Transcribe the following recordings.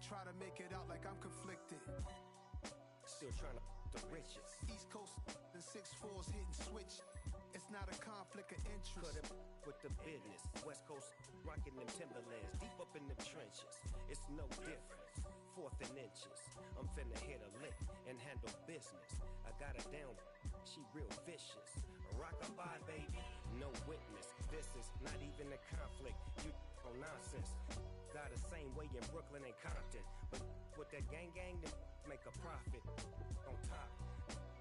try to make it out like I'm conflicted. Still trying to the riches. East Coast and 6'4s hitting switch. It's not a conflict of interest. Cut it with the business. West Coast rocking them Timberlands, deep up in the trenches. It's no different. Fourth and inches. I'm finna hit a lick and handle business. I got her down, she real vicious. Rock-a-bye, baby, no witness. This is not even a conflict. You on nonsense. Got the same way in Brooklyn and Compton, but with that gang, then make a profit. On top,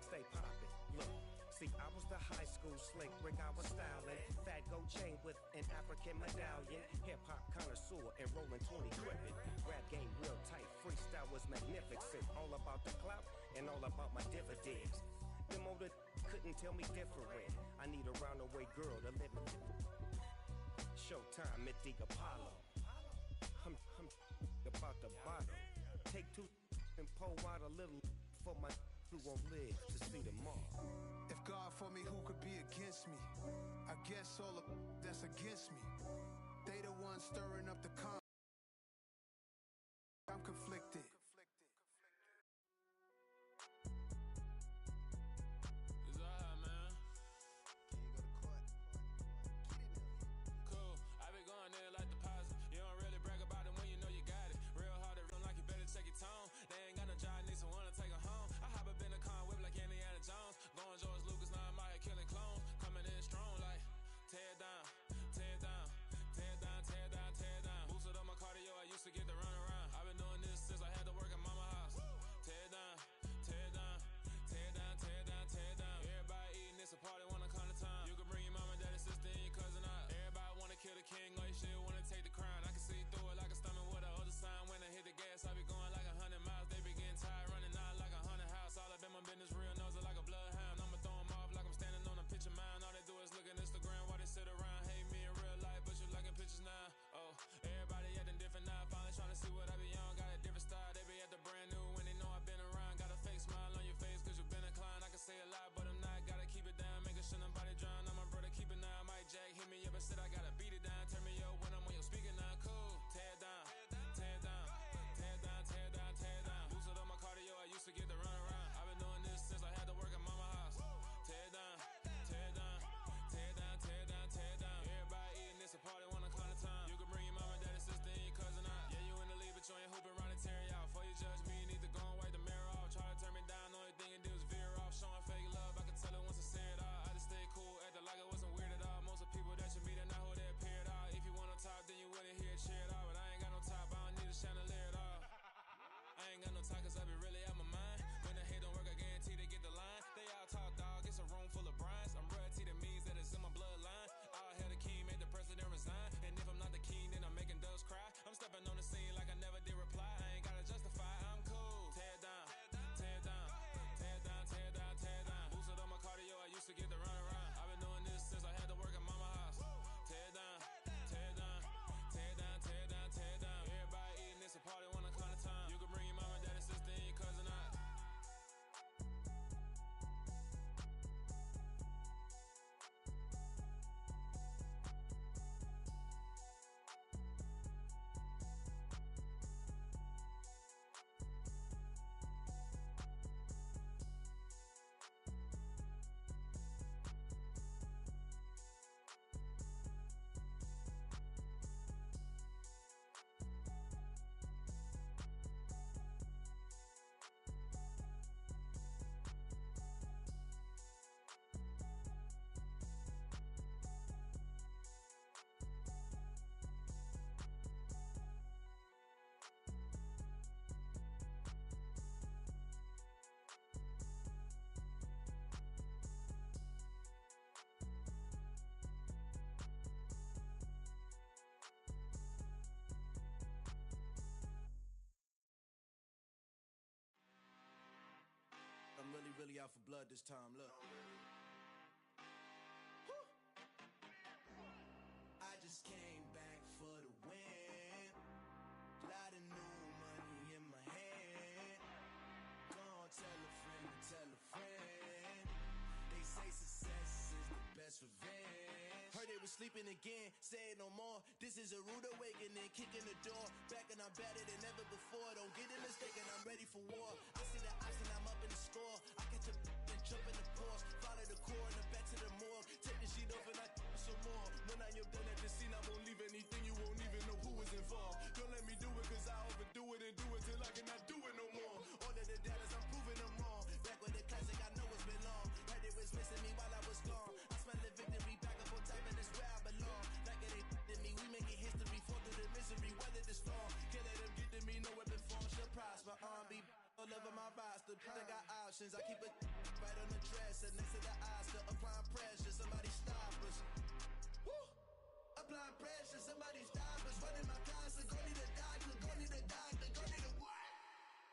stay poppin'. Look. See, I was the high school slick Rick, I was styling. Fat gold chain with an African medallion. Hip-hop connoisseur and rolling 20 cribbin'. Rap game real tight, freestyle was magnificent. All about the clout and all about my dividends. Them older couldn't tell me different. I need a roundaway girl to live in. Showtime at the Apollo. I'm about the bottom. Take two and pour out a little for my who won't live to see tomorrow. If God for me, who could be against me? I guess all of that's against me. They the ones stirring up the con. I'm conflicted. It's alright, man. Can you go to court? Get it in. Cool. I been going there like deposit. You don't really brag about it when you know you got it. Real hard to run like you better check your tone. They ain't got no job, need someone to take her home. I hop up in the car, whip like Indiana Jones. Going George Lucas, now I'm out here killing clones. Coming in strong like tear down, tear down, tear down, tear down, tear down. Boosted up my cardio, I used to get to run around. I've been doing this since I had to work at mama house. Tear down, tear down, tear down, tear down, tear down. Everybody eating, it's a party, wanna come to town. You can bring your mama, daddy, sister, and your cousin out. Everybody wanna kill the king, or you shit wanna take the crown. I can see through it like a stomach with a other sign. When I hit the gas, I be going like 100 miles. They be getting tired, running out like 100 house. All up in my business, real nose like a bloodhound. I'ma throw 'em off like I'm standing on a picture mound. All they do is look at Instagram while they sit around. Hate me in real life, but you liking pictures now. Oh, everybody acting different now. Finally trying to see what I be on. Got a different style, they be at the brand new when they know I've been around. Got a fake smile on your face cause you been inclined. I can say a lot, but I'm not. Gotta keep it down, making sure nobody drown. I'm my brother, keep it now. Mike Jack hit me up and said I gotta beat it down. Turn me up when I'm on your speaker now. Cool, tear down, tear down, tear down, tear down, tear down. Boosted up my cardio, I used to get to run around. I've been doing this since I had to work at mama house. Tear down, tear down, tear down, tear down, tear down. Everybody eating, it's a party, wanna come to town. You can bring your mama, daddy, sister, and your cousin out. Yeah, you in the lead, but you ain't hooping around and tear out. Before you judge me, you need to go and wipe the mirror off. Try to turn me down, the only thing you do is veer off. Showing fake love, I can tell it once I say it all. I just stay cool, acting like it wasn't weird at all. Most of the people that you meet are not who they appear at all. If you want on top, then you wouldn't hear it cheer at all. But I ain't got no top, I don't need a chandelier at all. I ain't got no time cause I be really out my mind. When the hate don't work, I guarantee they get the line. They all talk dog, it's a room full of brines. I'm royalty, that means that it's in my bloodline. All hell the king, made the president resign. And if I'm not the king, then I'm making doves cry. I'm stepping on the scene like I never did reply. I ain't gotta justify, I'm cool. Tear down, tear down, tear down, tear down, tear down. Boosted up my cardio, I used to get to run around. I've been doing this since I had to work at mama house. Tear down, tear down, tear down, tear down, tear down. Everybody eating, it's a party, wanna come to town. You can bring your mama, daddy, sister, and your cousin out. I'm really out for blood this time, look. I just came back for the win. Lot of new money in my hand. Go on, tell a friend to tell a friend. They say success is the best revenge. Heard they was sleeping again, say it no more. This is a rude awakening, kicking the door. Back and I'm better than ever before. The When I jumped in at the scene, I won't leave anything, you won't even know who was involved. Don't let me do it, cause I overdo it and do it till I cannot do it no more. All of the doubters, I'm proving them wrong. Back with the classic, I know it's been long. Heard it was missing me while I was gone. I smell the victory, back up on top, and it's where I belong. Like it ain't to me, we making history, fall through the misery, weather the storm. Can't let them get to me, no weapon form shall prosper. R&B all over my roster, I got options. I keep it right on the dresser, next to the Oscar, applying pressure. Somebody stop us. Woo! Applying pressure, somebody stop us. Running my concert, go need a doctor, go need a doctor, go need a what?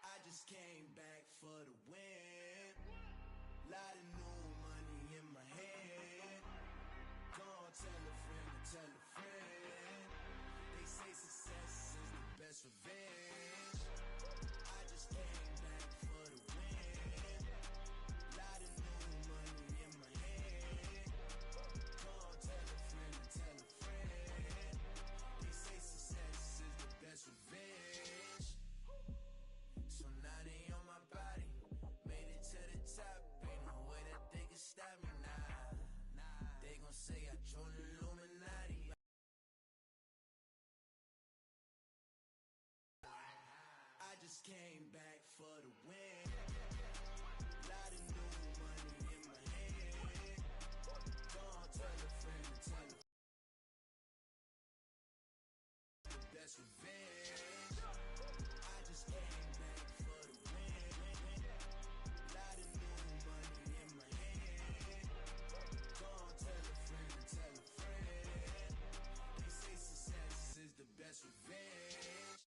I just came back for the win. Lot of new money in my hand. Gonna tell a friend to tell a friend. They say success is the best revenge. I just came back for the win. Lot of new money in my hand. Gonna tell a friend to tell a friend. They say success is the best revenge. So now they on my body. Made it to the top. Ain't no way that they can stop me now. They gon' say I joined the Illuminati. I just came back for the win. Lot of new money in my hand. Gonna tell a friend to tell a the best revenge. I just came back for the win. Lot of new money in my hand. Gonna tell a friend to tell a friend. They say success is the best revenge.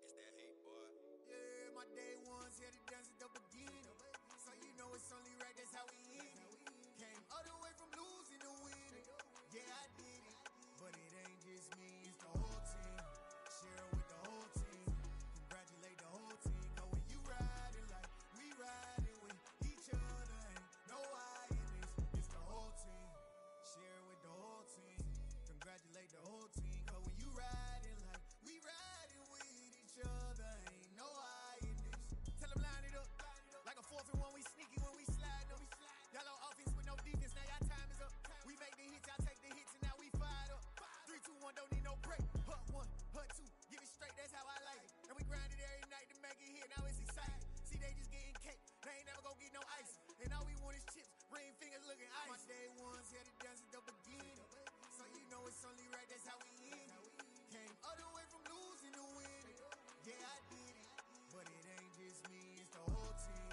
It's that hate, boy. Yeah, my day ones here to dance at the beginning. So you know it's only right, that's how we end it. Came all the way from losing to winning. Yeah, I did it. But it ain't just me, it's the whole team. Share it with the whole team. Congratulate the whole team. Cause when you riding like we riding with each other, ain't no I in this. It's the whole team. Share it with the whole team. Congratulate the whole team. Cause when you riding like we riding with each other, ain't no I in this. Tell them line it up. Like a 4th and 1, we sneaky when we slide up. Y'all on offense with no defense, now y'all time is up. We make the hits, y'all take the hits, and now we fired up. 3, 2, 1, don't need no break. Hut 1, hut 2, give it straight, that's how I like it. And we grind it every night to make it hit, now it's exciting. See, they just getting cake, they ain't never gonna get no ice. And all we want is chips, ring fingers looking ice. My day ones here to dance at the beginning. So you know it's only right, that's how we end it. Came all the way from losing to winning. Yeah, I did it. But it ain't just me, it's the whole team.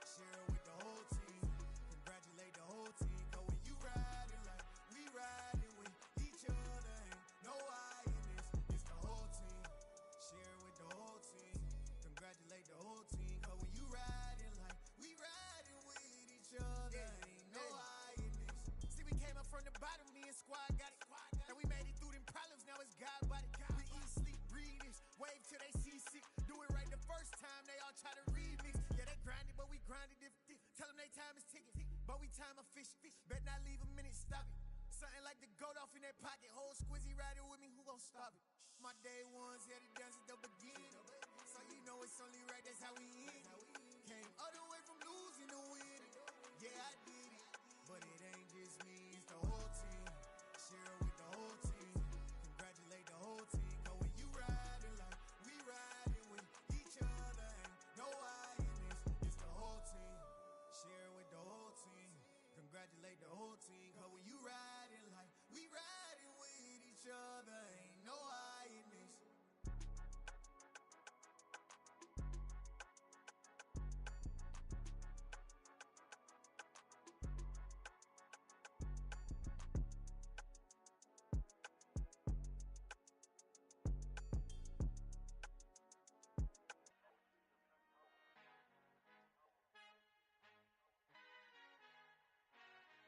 Share it with the whole team. Congratulate the whole team. Cause when you riding like we riding with each other, ain't no I in this. It's the whole team. Share it with the whole team. Congratulate the whole team. Cause when you riding like we riding with each other, ain't no I in this. See, we came up from the bottom, me and squad got it. And we made it through them problems, now it's God body. We eat, sleep, breathe this. Wave till they see sick. Do it right the first time, they all try to remix. Yeah, they grinded, but we grinded different. Tell them they time is ticking, but we time a fish. Bet not leave a minute, stop it. Something like the goat off in that pocket. Whole squizzy riding with me, who gon' stop it? My day ones here to dance at the beginning. So you know it's only right, that's how we end it. Came all the way from losing to winning. Yeah, I did it. But it ain't just me, it's the whole team. Share it with the whole team. Congratulate the whole team. Cause when you riding like we riding with each other, ain't no I in this. It's the whole team. Share it with the whole team. Congratulate the whole team. Cause when you riding like we riding with each other, ain't no I in this.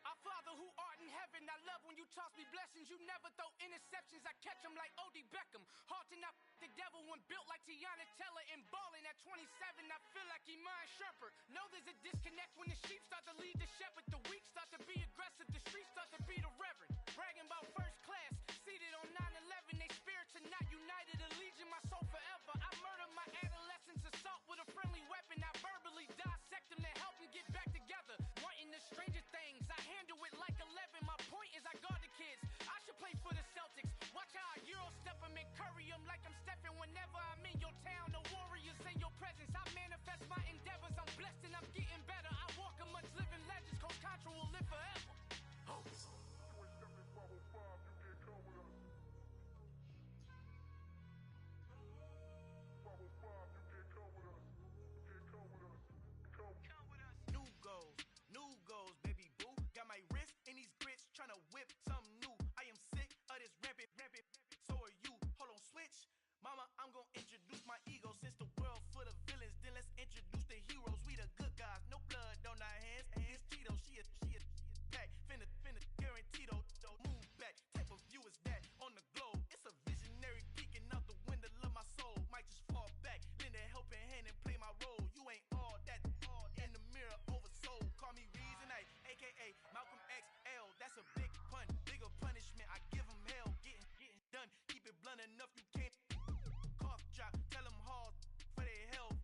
Our Father who art in heaven, I love when you toss me blessings. You never throw interceptions, I catch them like O.D. Beckham. Hard to not the devil when built like Tiana Teller and balling at 27. I feel like Iman Shumpert. Know there's a disconnect when the sheep start to lead the shepherd. The weak start to be aggressive, the streets start to be the reverend. Bragging about first class, seated on 9/11. They spirits are not united, a legion, my soul forever. I murdered my adolescence, assault with a friendly weapon. I verbally dissect them to help them get back together. Wanting the stranger things, I handle it like whenever I'm in your town. The warriors in your presence. I manifest my endeavors. I'm blessed and I'm getting better. I walk amongst living legends. Coach Contra will live forever. New goals, baby boo. Got my wrist in these grits, tryna whip something new. I am sick of this rampant. So are you. Hold on, switch. Mama, I'm gonna introduce my ego. Since the world full of villains, then let's introduce the heroes. We the good guys, no blood on our hands. This Tito, she is back. Finna, guaranteed. Move back. Type of view is that on the globe? It's a visionary peeking out the window of my soul. Might just fall back, lend a helping hand and play my role. You ain't all that. In the mirror, oversold. Call me Reasonite, aka Malcolm XL. That's a big pun, bigger punishment. I give him hell, getting done. Keep it blunt enough, you can't. Cough drop, tell them hard for their health.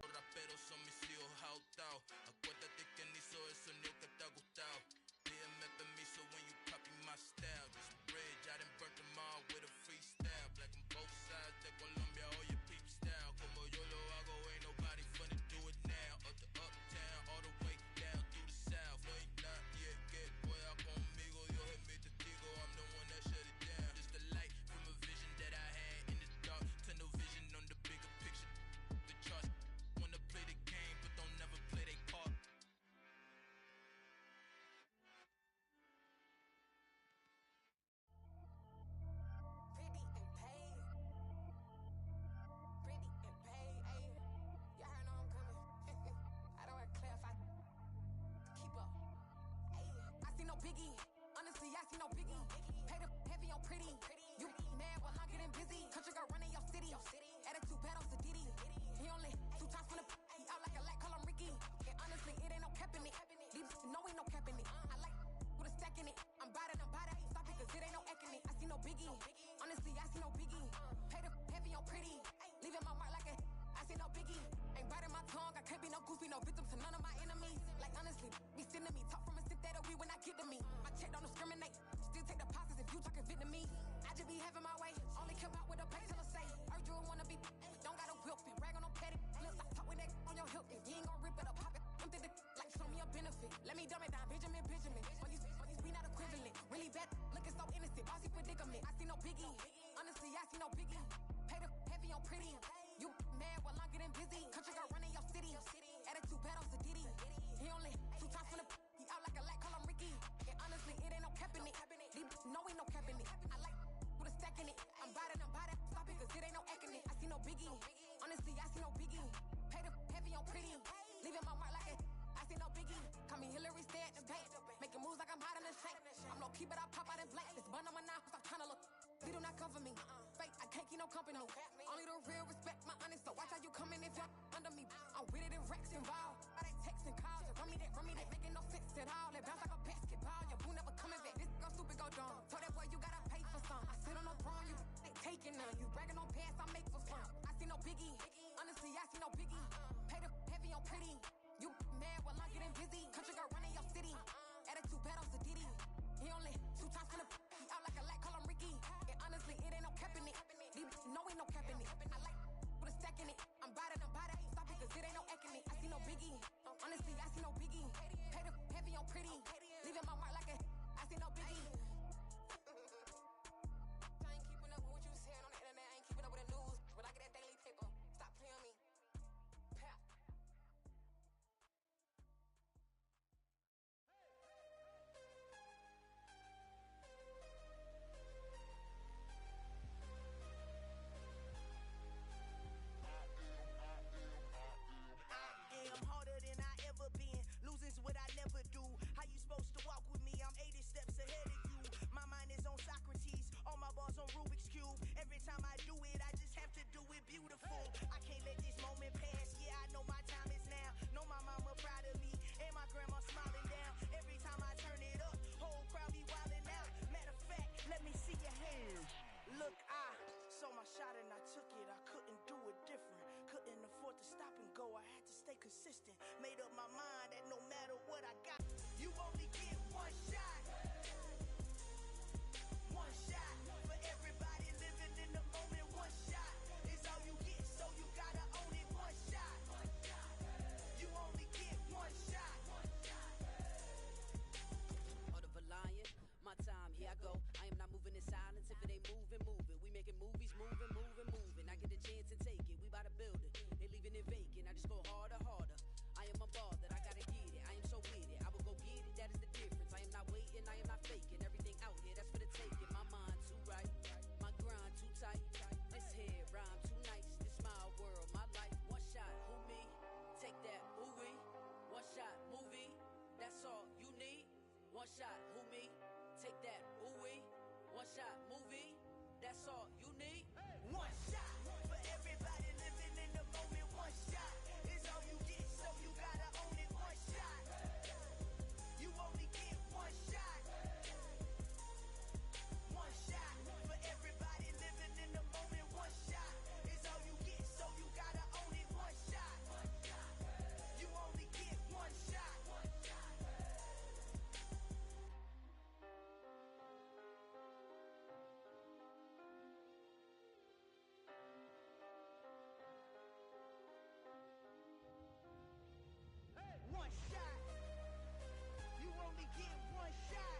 Raperos son mis hijos jautados. Acuérdate que ni soy el sonido que te ha gustado. Pídeme permiso when you copy my style. This bridge, I done burnt them all with a freestyle. Black on both sides de Colombia, oye peep style. Como yo lo hago, ain't nobody finna do it now. Up to uptown, all the way down through the south. No ain't not yet, get pueda conmigo. Dios es mi testigo, I'm the one that shut it down. Just the light from a vision that I had in the dark. Tunnel vision on the bigger picture. The charts wanna play the game, but don't never play their part. Biggie, honestly, I see no biggie. Pay the heavy on pretty. You mad while I'm getting busy. Country girl running your city. Attitude bad on Diddy. He only 2 times from the he out like a light, call him Ricky. And honestly, it ain't no cap in it. These no ain't no cap in it. I like with a stack in it. I'm bad it. Stop it, cause it ain't no acting it. I see no biggie. Honestly, I see no biggie. Pay the heavy on pretty. Leaving my mark like a I see no biggie. Ain't biting my tongue. I can't be no goofy, no victim to none of my enemies. Like honestly, be sending me talk from a stick that we when I get to me. My check don't discriminate. Still take deposits if you talking Vietnamese. I just be having my way. Only come out with a pay till I say. Heard you wanna be. Don't got a whip and rag on no petty. Let's stop talk with that on your hip. If you ain't gon' rip it up, pop it. Empty the like show me a benefit. Let me dumb it down, Benjamin. We not equivalent. Really bad, looking so innocent. Bossy predicament. I see no biggie. Honestly, I see no biggie. Pay the heavy on pretty. You mad while I'm getting busy. Country girl running your city. Attitude bad on Diddy. He only 2 times from the he out like a light, call him Ricky. And honestly, it ain't no cap in it. These no ain't no cap in it. I like with a stack in it. I'm bad it. Stop it, cause it ain't no acting it. I see no biggie. Honestly, I see no biggie. Pay the heavy on pretty. Leaving my mark like a I see no biggie. Call me Hillary, stay at the bank. Making moves like I'm hot in the shank. I'm low key, but I pop out in blank. This bun on my knife, stop trying to look. They do not come for me. Fake, I can't keep no company. Only the real respect my honest. So watch how you coming if y'all under me. I'm with it in Rex involved. I ain't texting calls. Run me that. Making no sense at all. It bounce like a basketball. Your boo never coming back. This go stupid, go dumb. Told that boy you gotta pay for some. I sit on no throne, you ain't taking none. You bragging on pants, I make for fun. I see no biggie. Honestly, I see no biggie. Pay the heavy on pretty. You mad while I'm getting busy. Country girl running your city. Attitude bad on Diddy. He only 2 times from the he out like a light, call him Ricky. And honestly, it ain't no cap in it. These no ain't no cap in it. I like with a stack in it. I'm bad it. Stop it, cause it ain't no acting it. I see no biggie. Honestly, I see no biggie. Pay the heavy on pretty. Leaving my mark like a I see no biggie. I ain't keeping up with what you saying on the internet. I ain't keeping up with the news. But I get that daily paper. Stop playing me. Pap. I'm harder than I ever been. Losing's what I never do. How you supposed to walk with me? I'm 80 steps ahead of you. My mind is on Socrates. All my bars on Rubik's Cube. Every time I do it, I just have to do it beautiful. I can't let this moment pass. Yeah, I know my time is now. Know my mama proud of me. And my grandma smiling down. Every time I turn it up, whole crowd be wilding out. Matter of fact, let me see your hands. Look, I saw my shot and I took it. I couldn't do it different. Couldn't afford to stop and go. I had to stay consistent. Made up my mind that no matter what I got, you only get one shot. One shot. I go. I am not moving in silence. If it ain't moving, moving. We making movies, moving, moving, moving. I get the chance to take it. We bout to build it. They leaving it vacant. I just go harder, harder. I am unbothered. I gotta get it. I am so with it. I will go get it. That is the difference. I am not waiting. I am not faking. Everything out here, that's for the taking. My mind too right. My grind too tight. This head rhyme too nice. This my world, my life. One shot, who me? Take that, ooh-wee. One shot, movie. That's all you need. One shot, who me? Take that, ooh-wee. One shot, movie. That's all you need. One shot for everybody living in the moment. One shot is all you get, so you gotta own it. One shot. You only get one shot. One shot for everybody living in the moment. One shot is all you get, so you gotta own it. One shot. You only get one shot. One shot. You only get one shot.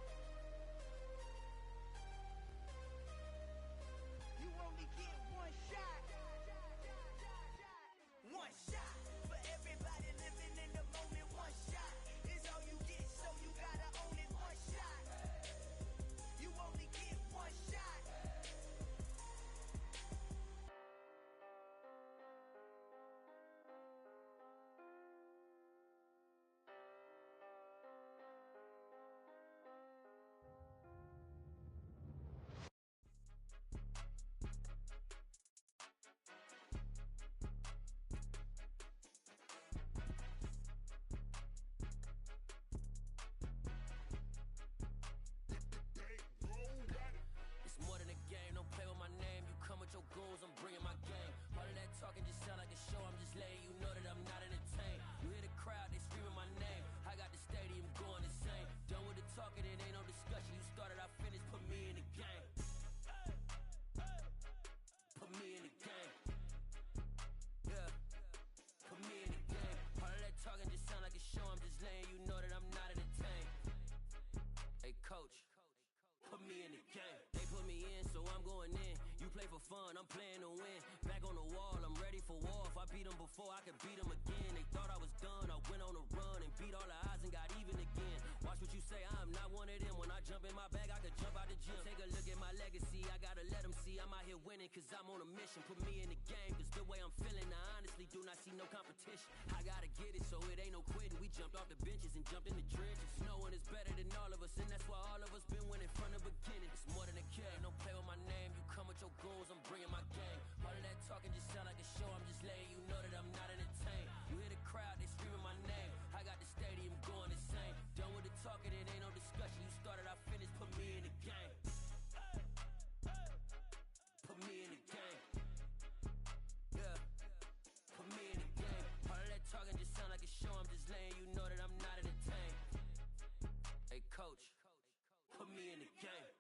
You only get one shot. One shot for everybody living in the moment. One shot is all you get, so you gotta own it. One shot. You only get one shot. It's more than a game, don't play with my name. You come with your goons, I'm bringing my game. All of that talking just sound like a show, I'm just letting you know that I'm not entertained. You hear the crowd, they screaming my name. I got the stadium going insane. Done with the talking, it ain't no discussion. You started, I finished, put me in the game. Put me in the game. Yeah, put me in the game. All of that talking just sound like a show, I'm just letting you know that I'm not entertained. Hey coach, put me in the game. They put me in, so I'm going in. You play for fun, I'm playing to win. Back on the wall, I'm ready for war. If I beat them before, I can beat them again. They thought I was done, I went on a run and beat all the odds and got even again. Watch what you say, I'm not one of them. When I jump in my bag, I could jump out the gym. Take a look at my legacy, I gotta let them see I'm out here winning, cause I'm on a mission. Put me in the game, cause the way I'm feeling, I honestly do not see no competition. I gotta get it, so it ain't no quitting. We jumped off the benches and jumped in the trenches. No one is better than all of us, and that's why all of us been winning from the beginning. It's more than a game, don't play with my name. You come with your goons, I'm bringing my game. All of that talking just sound like a show, I'm just letting you know that I'm not entertained. You hear the crowd, they screaming my name. I got the stadium going insane. Done with the talking, it ain't no discussion. You started, I finished, put me in the game. Put me in the game. Yeah, put me in the game. All of that talking just sound like a show, I'm just letting you know that I'm not entertained. Hey coach, put me in the game.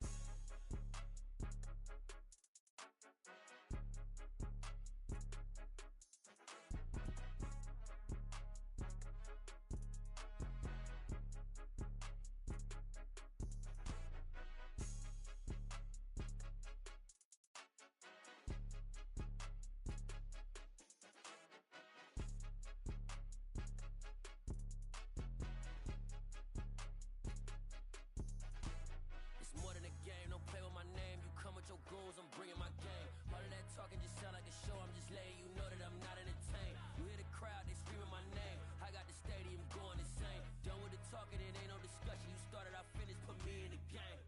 It's more than a game, don't play with my name. You come with your goons, I'm bringing my game. All of that talking just sound like a show, I'm just letting you know that I'm not entertained. You hear the crowd, they screaming my name. I got the stadium going insane. Done with the talking, it ain't no discussion. You started, I finished, put me in the game.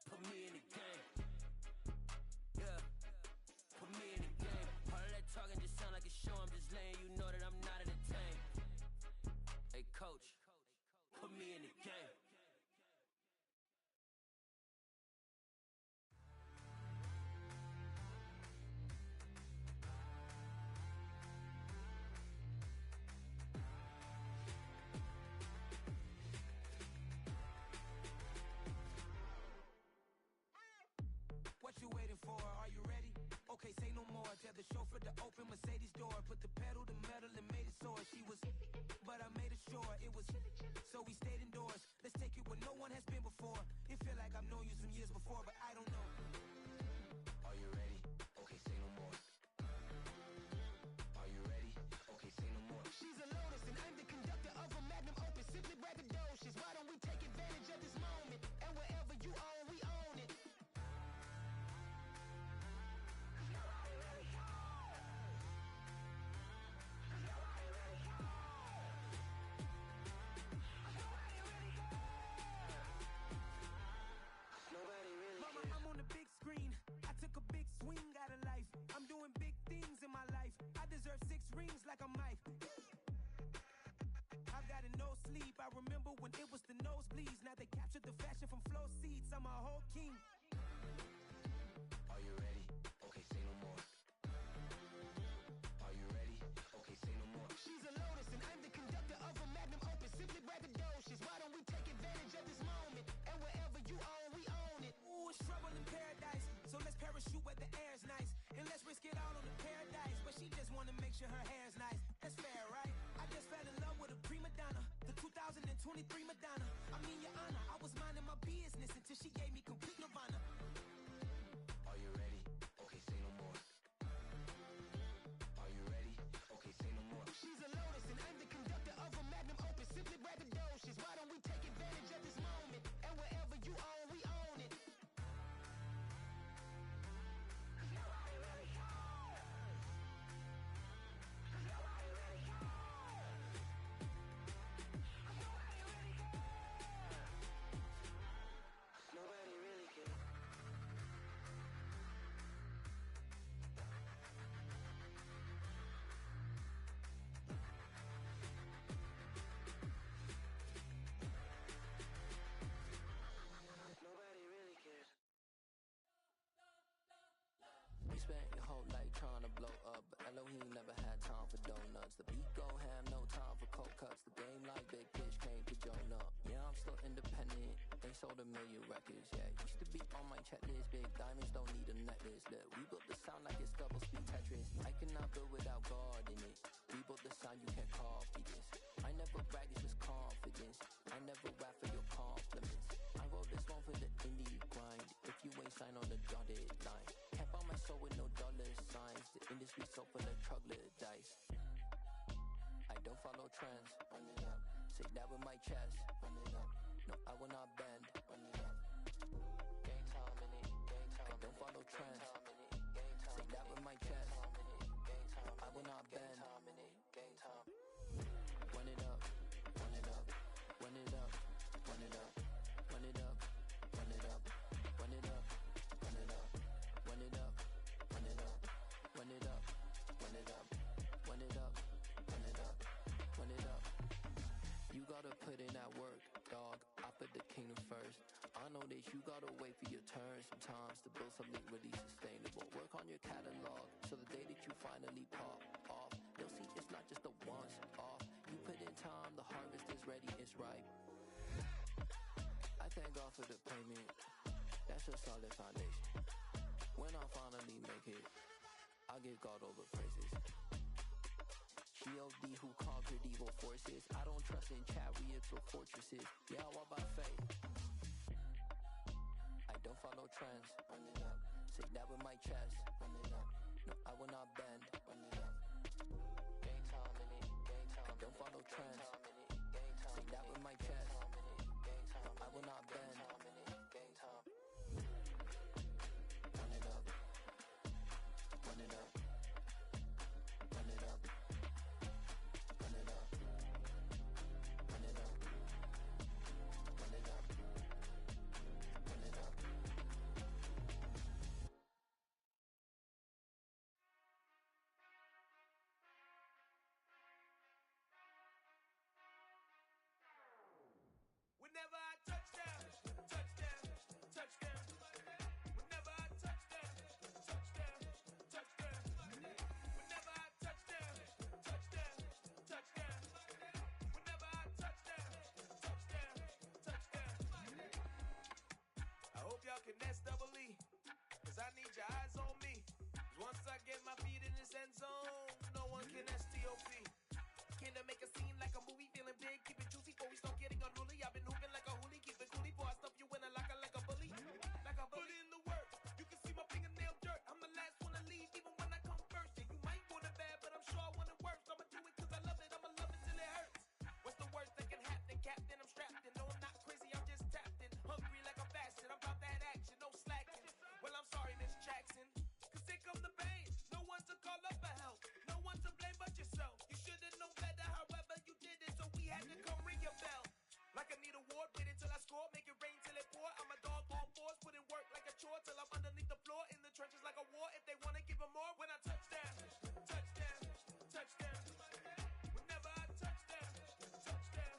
Put me in the game. Yeah, put me in the game. All of that talking just sound like a show, I'm just letting you know that I'm not entertained. Hey coach, put me in the game. What you waiting for? Are you ready? Okay, say no more. Tell the chauffeur to open Mercedes door. Put the pedal to metal and made it soar. She was, but I made it sure it was. So we stayed indoors. Let's take it where no one has been no sleep. I remember when it was the nosebleeds. Now they captured the fashion from flow seats. I'm a whole king. Are you ready? Okay, say no more. Are you ready? Okay, say no more. She's a lotus and I'm the conductor of a magnum opus. Simply braggadocious. Why don't we take advantage of this moment? And wherever you own, we own it. Ooh, it's trouble in paradise. So let's parachute where the air's nice. And let's risk it all on the paradise. But she just wanna make sure her hair's nice. That's fair, right? I just fell in love with a prima donna. The 2023 Madonna. I mean, your honor, I was minding my business until she gave me complete nirvana. Are you ready? Okay, say no more. Are you ready? Okay, say no more. She's a lotus and I'm the conductor of a magnum opus. Simply braggadocious. Why don't we take advantage of this moment? And wherever you own, we own it. Nobody really cares. Nobody really cares. You spent your whole life trying to blow up, but Elohim never had time for donuts. The beat go ham, no time for cold cuts. The game like Big Fish came to join up. Yeah, I'm still independent. They sold 1 million records. Yeah, used to be on my checklist. Big diamonds don't need a necklace. Look, we built the sound like it's double speed Tetris. I cannot build without God in it. We built the sound, you can't copy this. I never brag, it's just confidence. I never rap for your compliments. I wrote this one for the indie grind. If you ain't signed on the dotted line, can't buy my soul with no dollar signs. The industry so full of troglodytes. I don't follow trends. Run it up. Say that with my chest. Run it up. No, I will not bend. Run it up. Gang time in it. Gang time. I don't follow trends. Say that with my chest. I will not bend. Gang time. Run it up. Run it up. Run it up. Run it up. Run it up. Run it up. Run it up. Run it up. Run it up. Run it up. Run it up. Run it up. Run it up. Run it up. Run it up. You gotta put in that work, dog. I put the kingdom first. I know that you gotta wait for your turn sometimes to build something really sustainable. Work on your catalog, so the day that you finally pop off, you'll see it's not just a once off. You put in time, the harvest is ready, it's ripe. I thank God for the payment. That's a solid foundation. When I finally make it, I'll give God all the praises. G.O.D. who conquered evil forces. I don't trust in chariots or fortresses. Yeah, I walk by faith. I don't follow trends. Run it up. Say that with my chest. Run it up. No, I will not bend. Run it up. Gang time in it. Gang time. I don't follow trends. Say that with my chest. I will not bend. Gang time. Run it up. Run it up. Run it up. Run it up. Run it up. Run it up. Run it up. Whenever I touch down, touchdown, touchdown. Whenever I touch down, touchdown, touchdown. Whenever I touch down, touchdown, touchdown. Whenever I touch down, touchdown, touchdown. I hope y'all can nest double E, cause I need your eyes on me. 'Cause once I get my feet in this end zone, no one can STOP. Can I make a scene like a movie, feeling big, keep it juicy before we start getting unruly. I've been hooping like a hoolie, keep it coolie before I stuff you in a locker like a bully. Like a bully in the work, you can see my fingernail dirt. I'm the last one to leave, even when I come first. Yeah, you might want it bad, but I'm sure I want it worse. I'ma do it cause I love it, I'ma love it till it hurts. What's the worst that can happen, Captain? I'm strapped in, no I'm not crazy, I'm just tapped in. Hungry like I'm fasting, I'm about that action, no slacking. Well, I'm sorry, Miss Jackson, cause here come the pain. No one to call up for help, no one to blame but yourself. You should've known better, however you did it, so we had to come ring your bell. Like I need a ward, wait until I score, make it rain till it pour. I'm a dog on fours, put in work like a chore till I'm underneath the floor, in the trenches like a war. If they wanna give them more, when I touch down, touchdown, touchdown. Whenever I touch down, touchdown,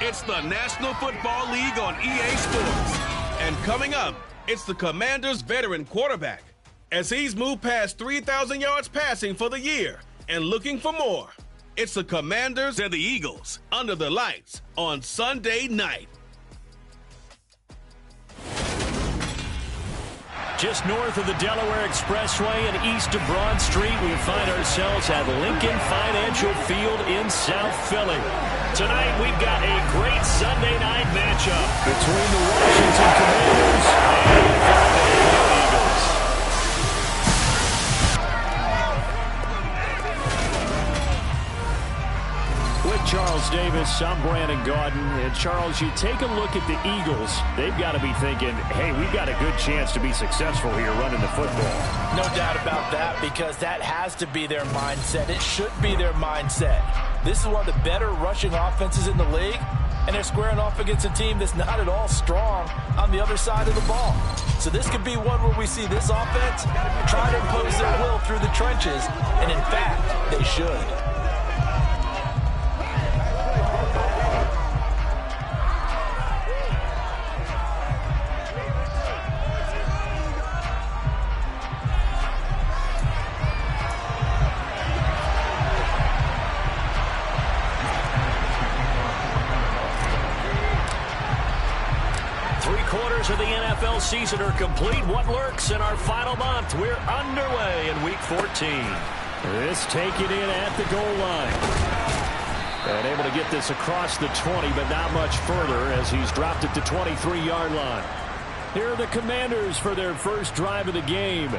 It's the National Football League on EA Sports. And coming up, it's the Commanders' veteran quarterback, as he's moved past 3,000 yards passing for the year and looking for more. It's the Commanders and the Eagles under the lights on Sunday night. Just north of the Delaware Expressway and east of Broad Street, we find ourselves at Lincoln Financial Field in South Philly. Tonight, we've got a great Sunday night matchup between the Washington Commanders and the Philadelphia Eagles. With Charles Davis, I'm Brandon Gaudin. And Charles, you take a look at the Eagles, they've got to be thinking, hey, we've got a good chance to be successful here running the football. No doubt about that, because that has to be their mindset. It should be their mindset. This is one of the better rushing offenses in the league, and they're squaring off against a team that's not at all strong on the other side of the ball. So this could be one where we see this offense try to impose their will through the trenches, and in fact, they should. 3/4 of the NFL season are complete. What lurks in our final month? We're underway in Week 14. This taken in at the goal line. And able to get this across the 20, but not much further as he's dropped it to 23-yard line. Here are the Commanders for their first drive of the game.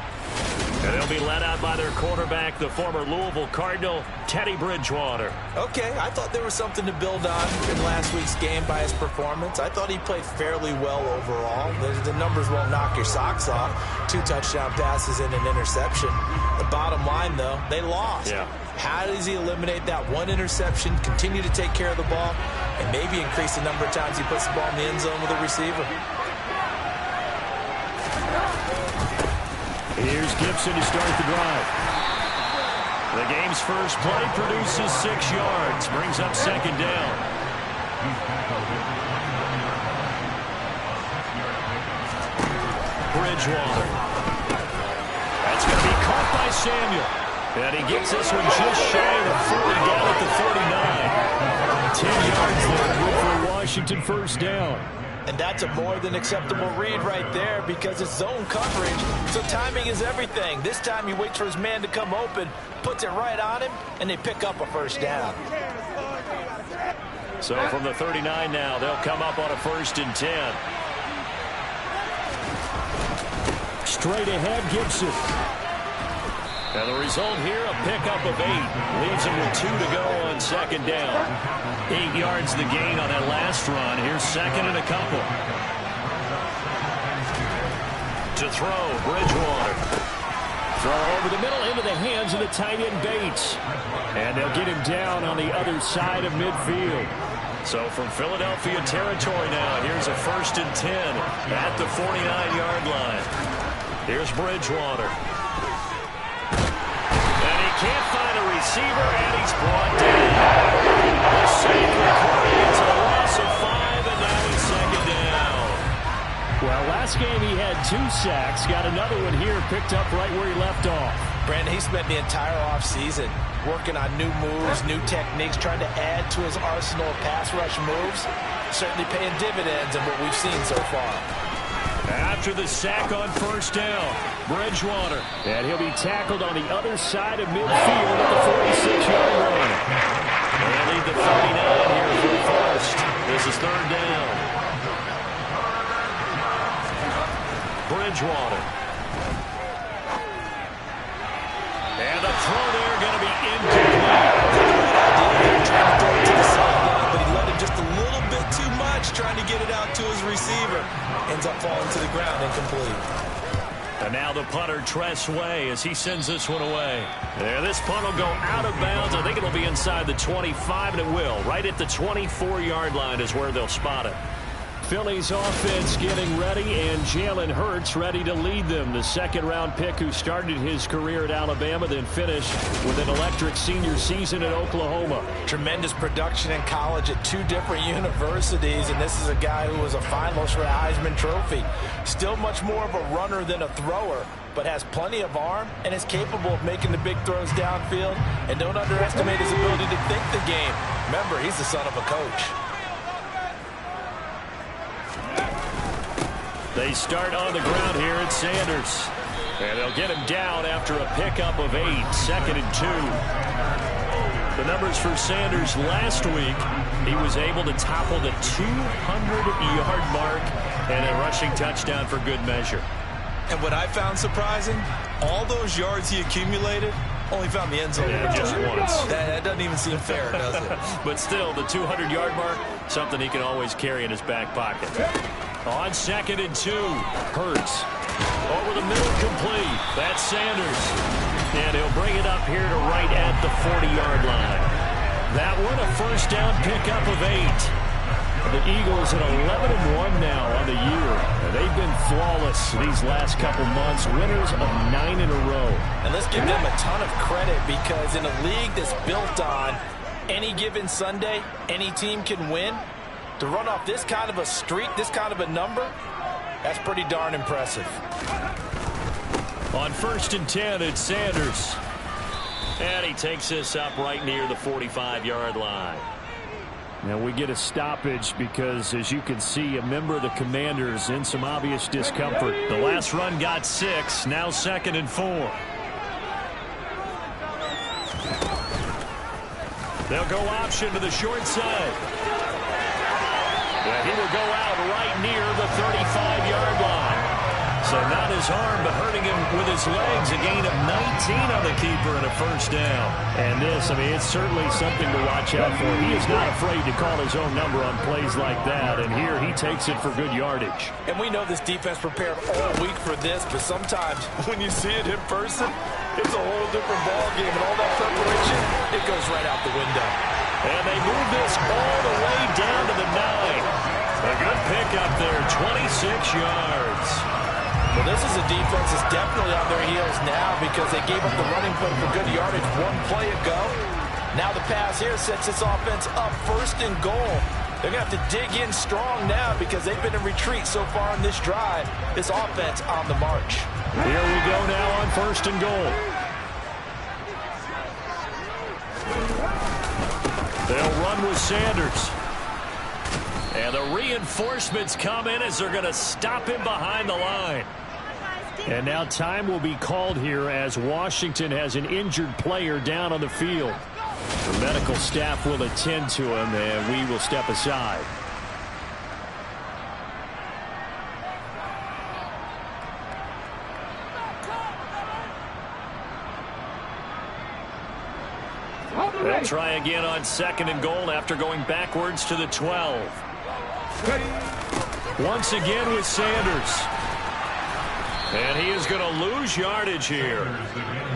And they'll be led out by their quarterback, the former Louisville Cardinal, Teddy Bridgewater. Okay, I thought there was something to build on in last week's game by his performance. I thought he played fairly well overall. The numbers won't knock your socks off. 2 touchdown passes and an interception. The bottom line, though, they lost. Yeah. How does he eliminate that one interception, continue to take care of the ball, and maybe increase the number of times he puts the ball in the end zone with a receiver? Here's Gibson to start the drive. The game's first play produces 6 yards, brings up second down. Bridgewater. That's going to be caught by Samuel. And he gets this one just shy of the 40, down at the 39. 10 yards there, good for a Washington first down. And that's a more than acceptable read right there because it's zone coverage, so timing is everything. This time he waits for his man to come open, puts it right on him, and they pick up a first down. So from the 39 now, they'll come up on a 1st and 10. Straight ahead, Gibson. And the result here, a pickup of 8. Leaves him with 2 to go on second down. 8 yards the gain on that last run. Here's second and a couple. To throw, Bridgewater. Throw over the middle into the hands of the tight end Bates. And they'll get him down on the other side of midfield. So from Philadelphia territory now, here's a 1st and 10 at the 49-yard line. Here's Bridgewater. Can't find a receiver, and he's brought down. The save recorded. It's a loss of 5, and now he's second down. Well, last game he had 2 sacks. Got another one here, picked up right where he left off. Brandon, he spent the entire offseason working on new moves, new techniques, trying to add to his arsenal of pass rush moves. Certainly paying dividends in what we've seen so far. After the sack on first down, Bridgewater. And he'll be tackled on the other side of midfield at the 46-yard line. They lead the 39 here for first. This is 3rd down. Bridgewater. And the throw there going to be incomplete. Trying to throw it to the sideline, but he let him just a little bit too much, trying to get it out to his receiver. Ends up falling to the ground, incomplete. And now the punter, Tress Way, as he sends this one away. There, this punt will go out of bounds. I think it'll be inside the 25, and it will. Right at the 24-yard line is where they'll spot it. Philly's offense getting ready, and Jalen Hurts ready to lead them. The second-round pick who started his career at Alabama, then finished with an electric senior season at Oklahoma. Tremendous production in college at 2 different universities, and this is a guy who was a finalist for the Heisman Trophy. Still much more of a runner than a thrower, but has plenty of arm and is capable of making the big throws downfield. And don't underestimate his ability to think the game. Remember, he's the son of a coach. They start on the ground here at Sanders. And they'll get him down after a pickup of 8, 2nd and 2. The numbers for Sanders last week, he was able to topple the 200-yard mark and a rushing touchdown for good measure. And what I found surprising, all those yards he accumulated, only found the end zone just once. That doesn't even seem fair, does it? But still, the 200-yard mark, something he can always carry in his back pocket. On 2nd and 2, Hurts. Over the middle, complete. That's Sanders. And he'll bring it up here to right at the 40-yard line. That one, a first down pickup of 8. The Eagles at 11-1 now on the year. They've been flawless these last couple months, winners of 9 in a row. And let's give them a ton of credit, because in a league that's built on any given Sunday, any team can win. To run off this kind of a streak, this kind of a number, that's pretty darn impressive. On 1st and 10, it's Sanders. And he takes this up right near the 45-yard line. Now we get a stoppage because, as you can see, a member of the Commanders in some obvious discomfort. The last run got 6, now 2nd and 4. They'll go option to the short side. He will go out right near the 35-yard line. So not his arm, but hurting him with his legs. A gain of 19 on the keeper and a first down. And this, it's certainly something to watch out for. He is not afraid to call his own number on plays like that. And here he takes it for good yardage. And we know this defense prepared all week for this, but sometimes when you see it in person, it's a whole different ballgame. And all that preparation, it goes right out the window. And they move this all the way down to the 9. A good pickup there, 26 yards. Well, this is a defense that's definitely on their heels now, because they gave up the running play for good yardage 1 play ago. Now the pass here sets this offense up 1st and goal. They're going to have to dig in strong now, because they've been in retreat so far in this drive. This offense on the march. Here we go now on 1st and goal. They'll run with Sanders. And the reinforcements come in as they're going to stop him behind the line. And now time will be called here as Washington has an injured player down on the field. The medical staff will attend to him, and we will step aside. They'll try again on 2nd and goal after going backwards to the 12. Once again with Sanders. And he is going to lose yardage here.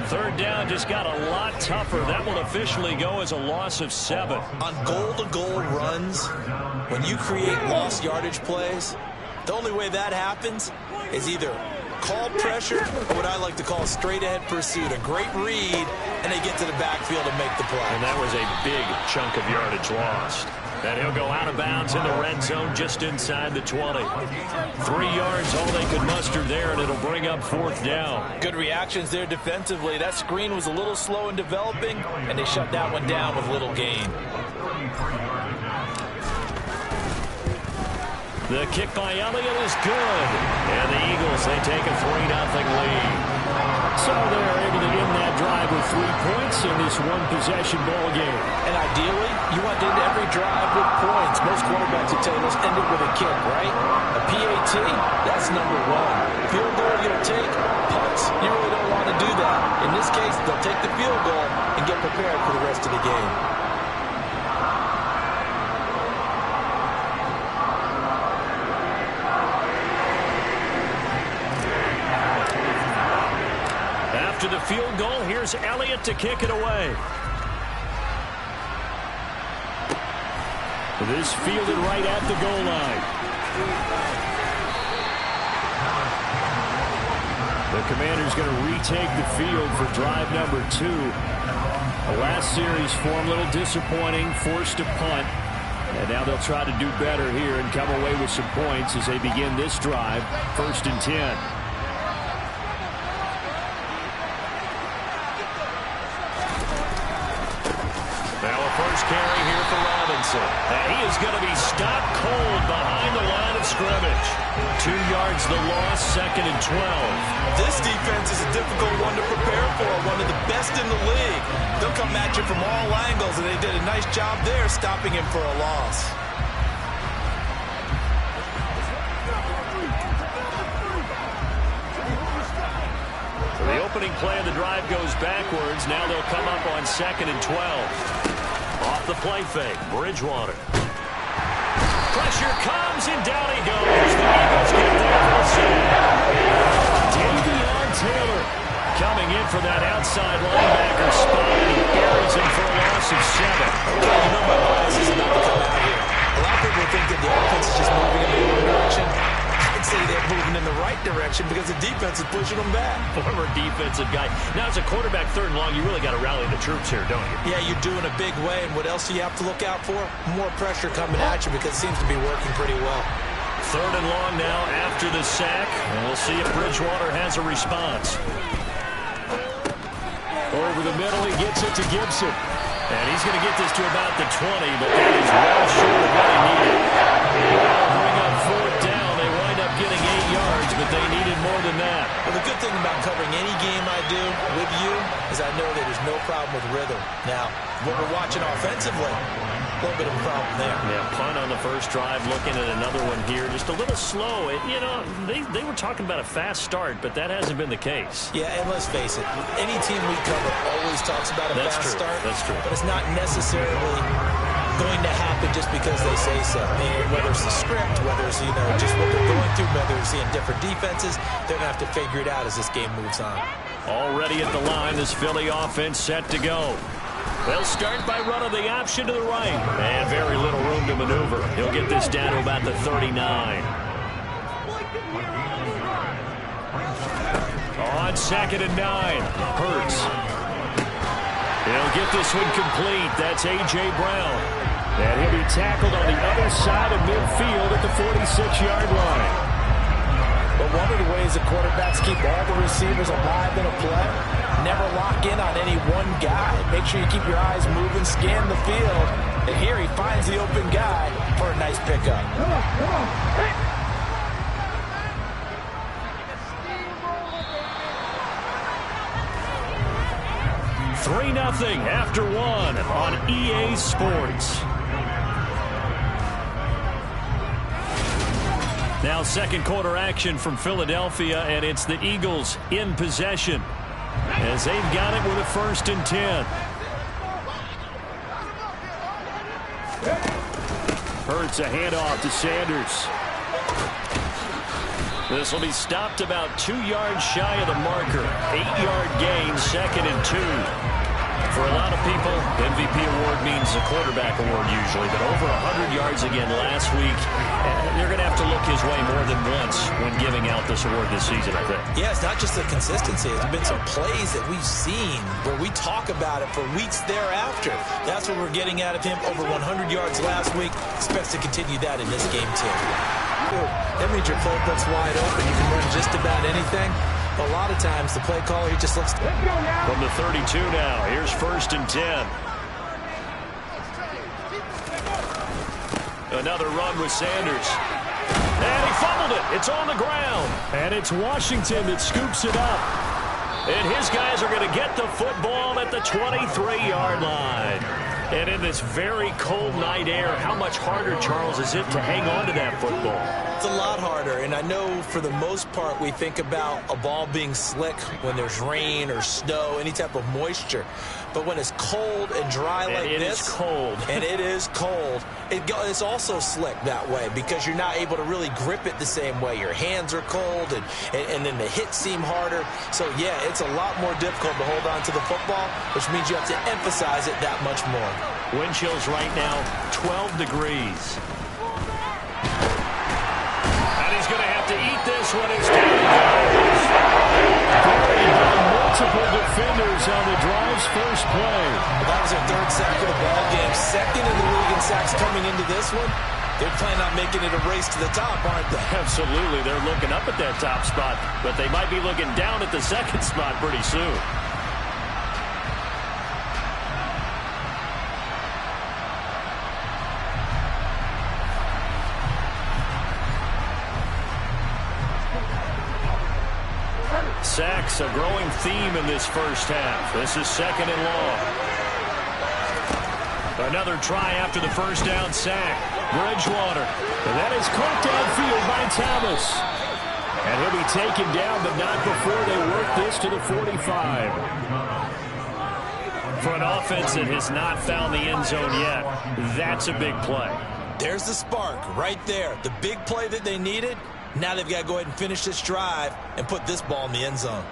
3rd down just got a lot tougher. That will officially go as a loss of 7. On goal-to-goal runs, when you create lost yardage plays, the only way that happens is either called pressure or what I like to call straight-ahead pursuit. A great read, and they get to the backfield and make the play. And that was a big chunk of yardage lost. And he'll go out of bounds in the red zone just inside the 20. 3 yards, all they could muster there, and it'll bring up 4th down. Good reactions there defensively. That screen was a little slow in developing, and they shut that one down with little gain. The kick by Elliott is good. And the Eagles, they take a 3-0 lead. So they're able to end that drive with 3 points in this one-possession ball game. And ideally, you want to end every drive with points. Most quarterbacks will tell you, let's end it with a kick, right? A PAT, that's number 1. Field goal you'll take, punts, you really don't want to do that. In this case, they'll take the field goal and get prepared for the rest of the game. After the field goal, here's Elliott to kick it away. This fielded right at the goal line. The Commanders going to retake the field for drive number 2. The last series for them, a little disappointing, forced to punt. And now they'll try to do better here and come away with some points as they begin this drive, 1st and 10. First carry here for Robinson. And he is going to be stopped cold behind the line of scrimmage. 2 yards the loss, 2nd and 12. This defense is a difficult one to prepare for, one of the best in the league. They'll come at you from all angles, and they did a nice job there stopping him for a loss. So the opening play of the drive goes backwards. Now they'll come up on 2nd and 12. Off the play fake, Bridgewater. Pressure comes, and down he goes. The Eagles get there for the sack. Davion Taylor coming in for that outside linebacker spot, and he buries him for a loss of 7. Okay, you know my bias is not to come out here. A lot of people think that the offense is just moving in the wrong direction. I'd say they're moving in the right direction because the defense is pushing them back. Former defensive guy. Now, as a quarterback, 3rd and long, you really got to rally the troops here, don't you? Yeah, you do in a big way. And what else do you have to look out for? More pressure coming at you because it seems to be working pretty well. 3rd and long now after the sack. And we'll see if Bridgewater has a response. Over the middle, he gets it to Gibson. And he's going to get this to about the 20, but that is well short of what he needed. They'll bring up 4th down. They wind up getting 8 yards, but they needed more than that. Well, the good thing about covering any game I do with you is I know that there's no problem with rhythm. Now, when we're watching offensively, a little bit of a problem there. Yeah, punt on the first drive, looking at another one here. Just a little slow. You know, they were talking about a fast start, but that hasn't been the case. Yeah, and let's face it, any team we cover always talks about a fast start. That's true. But it's not necessarily going to happen just because they say so. I mean, whether it's the script, whether it's, you know, just what they're going through, whether it's seeing different defenses, they're going to have to figure it out as this game moves on. Already at the line, this Philly offense set to go. They'll start by running the option to the right. And very little room to maneuver. He'll get this down to about the 39. On 2nd and 9, Hurts. He'll get this one complete. That's A.J. Brown. And he'll be tackled on the other side of midfield at the 46-yard line. But one of the ways the quarterbacks keep all the receivers alive in a play, never lock in on any one guy. Make sure you keep your eyes moving, scan the field. And here he finds the open guy for a nice pickup. 3-0 after 1 on EA Sports. Now 2nd quarter action from Philadelphia, and it's the Eagles in possession as they've got it with a 1st and 10. Hurts a handoff to Sanders. This will be stopped about 2 yards shy of the marker. 8-yard gain, 2nd and 2. For a lot of people, MVP award means a quarterback award usually, but over 100 yards again last week. They're going to have to look his way more than once when giving out this award this season, I think. Yeah, it's not just the consistency. There's been some plays that we've seen where we talk about it for weeks thereafter. That's what we're getting out of him. Over 100 yards last week. Expects to continue that in this game, too. That means your playbook's wide open. You can run just about anything. A lot of times, the play caller, he just looks... From the 32 now, here's 1st and 10. Another run with Sanders. And he fumbled it. It's on the ground. And it's Washington that scoops it up. And his guys are going to get the football at the 23-yard line. And in this very cold night air, how much harder, Charles, is it to hang on to that football? It's a lot harder, and I know for the most part we think about a ball being slick when there's rain or snow, any type of moisture. But when it's cold and dry like this, is cold. And it is cold, it's also slick that way because you're not able to really grip it the same way. Your hands are cold, and then the hits seem harder. So, yeah, it's a lot more difficult to hold on to the football, which means you have to emphasize it that much more. Wind chills right now, 12 degrees. And he's going to have to eat this one. It's down he goes. Buried by multiple defenders on the drive's first play. That was their third sack of the ball game. Second in the league in sacks coming into this one. They're planning on making it a race to the top, aren't they? Absolutely. They're looking up at that top spot, but they might be looking down at the second spot pretty soon. Sacks, a growing theme in this first half. This is second and long. Another try after the first down sack. Bridgewater. And that is caught downfield by Thomas. And he'll be taken down, but not before they work this to the 45. For an offense that has not found the end zone yet, that's a big play. There's the spark right there. The big play that they needed. Now they've got to go ahead and finish this drive and put this ball in the end zone.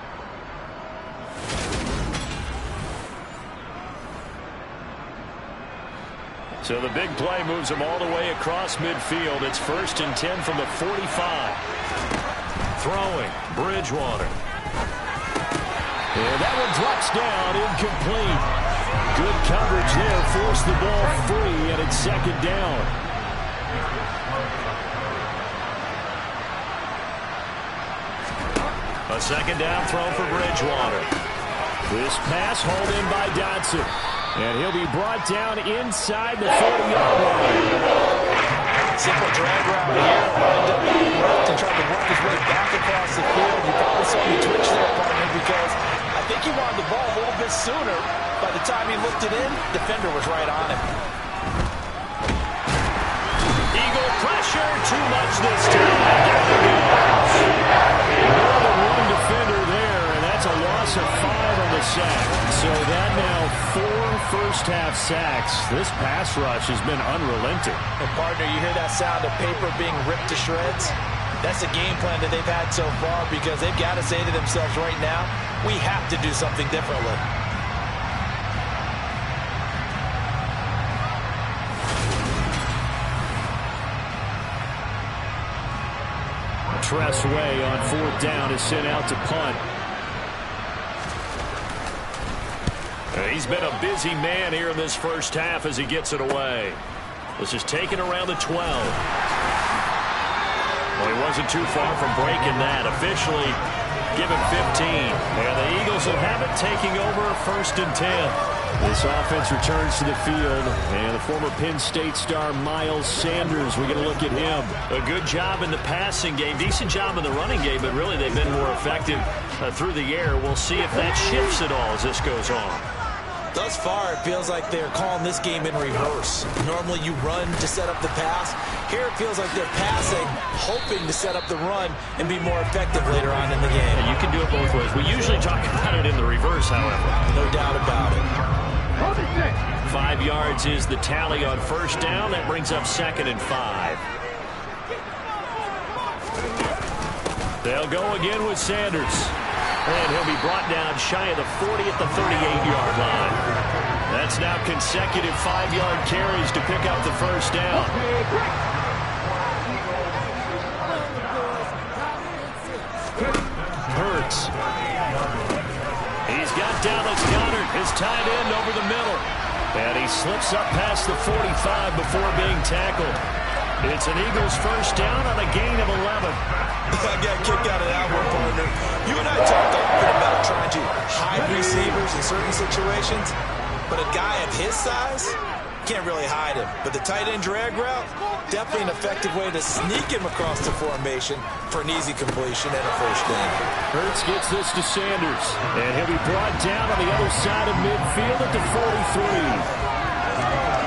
So the big play moves them all the way across midfield. It's 1st and 10 from the 45. Throwing, Bridgewater. And that one drops down, incomplete. Good coverage there, forced the ball free, and it's second down. A second down throw for Bridgewater. This pass hauled in by Dotson. And he'll be brought down inside the 40-yard line. Simple drag route here. Lined up on left and tried to work his way back across the field. You probably saw me twitch there, partner, because I think he wanted the ball a little bit sooner. By the time he looked it in, defender was right on him. Eagle pressure, too much this time. Down he goes. More than one defender there, and that's a loss of 5 on the sack. So that now 4 first-half sacks. This pass rush has been unrelenting. And, partner, you hear that sound of paper being ripped to shreds? That's the game plan that they've had so far because they've got to say to themselves right now, we have to do something differently. Tressway on 4th down is sent out to punt. He's been a busy man here in this first half as he gets it away. This is taken around the 12. Well, he wasn't too far from breaking that. Officially given 15. And the Eagles will have it taking over 1st and 10. This offense returns to the field, and the former Penn State star Miles Sanders, we get a look at him. A good job in the passing game, decent job in the running game, but really they've been more effective through the air. We'll see if that shifts at all as this goes on. Thus far, it feels like they're calling this game in reverse. Normally you run to set up the pass. Here it feels like they're passing, hoping to set up the run and be more effective later on in the game. And you can do it both ways. We usually talk about it in the reverse, however. No doubt about it. 5 yards is the tally on 1st down. That brings up 2nd and 5. They'll go again with Sanders. And he'll be brought down shy of the 40 at the 38-yard line. That's now consecutive 5-yard carries to pick up the 1st down. Hurts. He's got Dallas Goedert, his tight end, over the middle. And he slips up past the 45 before being tackled. It's an Eagles 1st down on a gain of 11. I got kicked out of that one, partner. You and I talked often about trying to hide receivers in certain situations, but a guy of his size can't really hide him. But the tight end drag route, definitely an effective way to sneak him across the formation for an easy completion and a 1st down. Hurts gets this to Sanders, and he'll be brought down on the other side of midfield at the 43.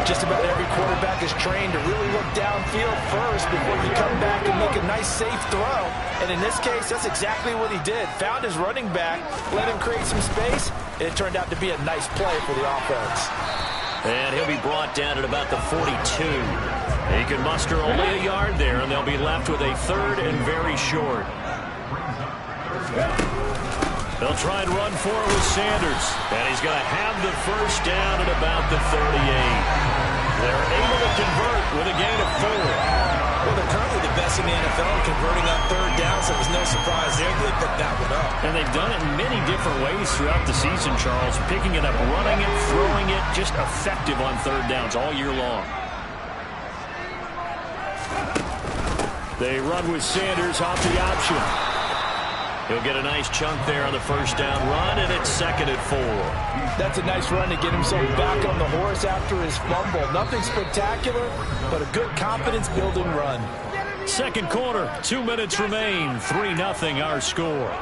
Just about every quarterback is trained to really look downfield first before you come back and make a nice, safe throw. And in this case, that's exactly what he did. Found his running back, let him create some space, and it turned out to be a nice play for the offense. And he'll be brought down at about the 42. He can muster only a yard there, and they'll be left with a 3rd and very short. They'll try and run for it with Sanders. And he's going to have the 1st down at about the 38. They're able to convert with a gain of 4. Well, they're currently the best in the NFL in converting on third down, so it was no surprise there they picked that one up. And they've done it in many different ways throughout the season, Charles. Picking it up, running it, throwing it, just effective on third downs all year long. They run with Sanders off the option. He'll get a nice chunk there on the first down run, and it's 2nd and 4. That's a nice run to get himself back on the horse after his fumble. Nothing spectacular, but a good confidence-building run. Second quarter, 2 minutes remain. 3-0 our score.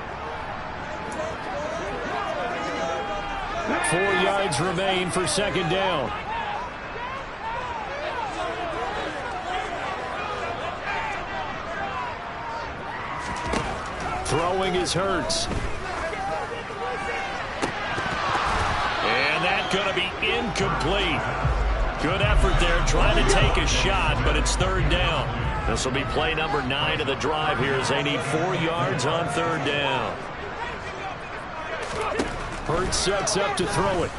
4 yards remain for second down. Throwing is Hurts. And that's going to be incomplete. Good effort there, trying to take a shot, but it's third down. This will be play number 9 of the drive here as they need 4 yards on third down. Hurts sets up to throw it.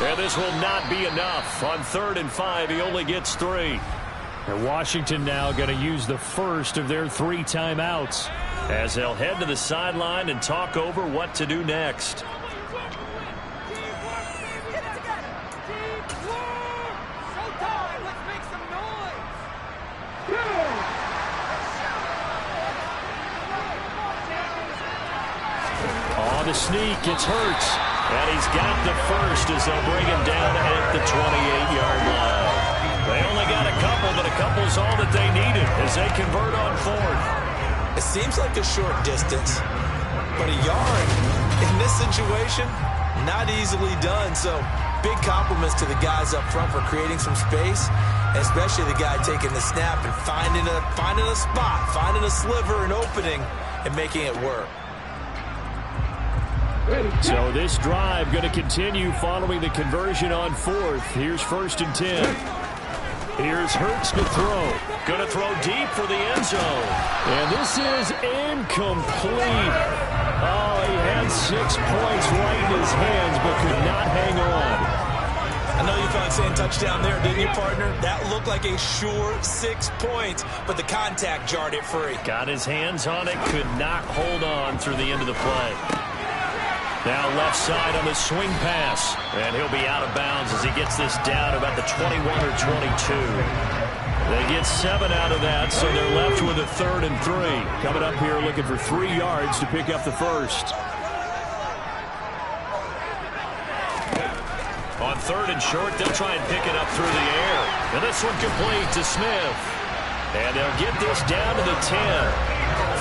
And this will not be enough. On 3rd and 5, he only gets 3. And Washington now going to use the first of their 3 timeouts as they'll head to the sideline and talk over what to do next. On the sneak, it's Hurts. And he's got the first as they'll bring him down at the 28-yard line. They only got a couple, but a couple's all that they needed as they convert on 4th. It seems like a short distance, but a yard in this situation, not easily done. So big compliments to the guys up front for creating some space, especially the guy taking the snap and finding a spot, finding a sliver, an opening, and making it work. So this drive going to continue following the conversion on 4th. Here's 1st and 10. Here's Hurts to throw. Going to throw deep for the end zone. And this is incomplete. Oh, he had 6 points right in his hands, but could not hang on. I know you felt like saying touchdown there, didn't you, partner? That looked like a sure 6 points, but the contact jarred it free. Got his hands on it, could not hold on through the end of the play. Now left side on the swing pass. And he'll be out of bounds as he gets this down about the 21 or 22. They get 7 out of that, so they're left with a 3rd and 3. Coming up here looking for 3 yards to pick up the first. On 3rd and short, they'll try and pick it up through the air. And this one complete to Smith. And they'll get this down to the 10.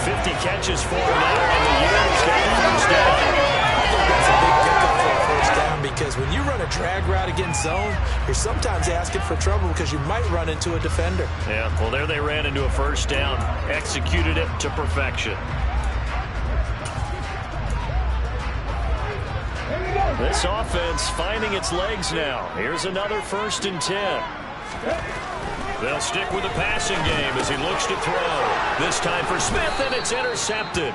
50 catches for him now on the year. He's got the first down. That's a big pickup for a first down because when you run a drag route against zone, you're sometimes asking for trouble because you might run into a defender. Yeah, well, there they ran into a first down, executed it to perfection. This offense finding its legs now. Here's another 1st and 10. They'll stick with the passing game as he looks to throw. This time for Smith, and it's intercepted.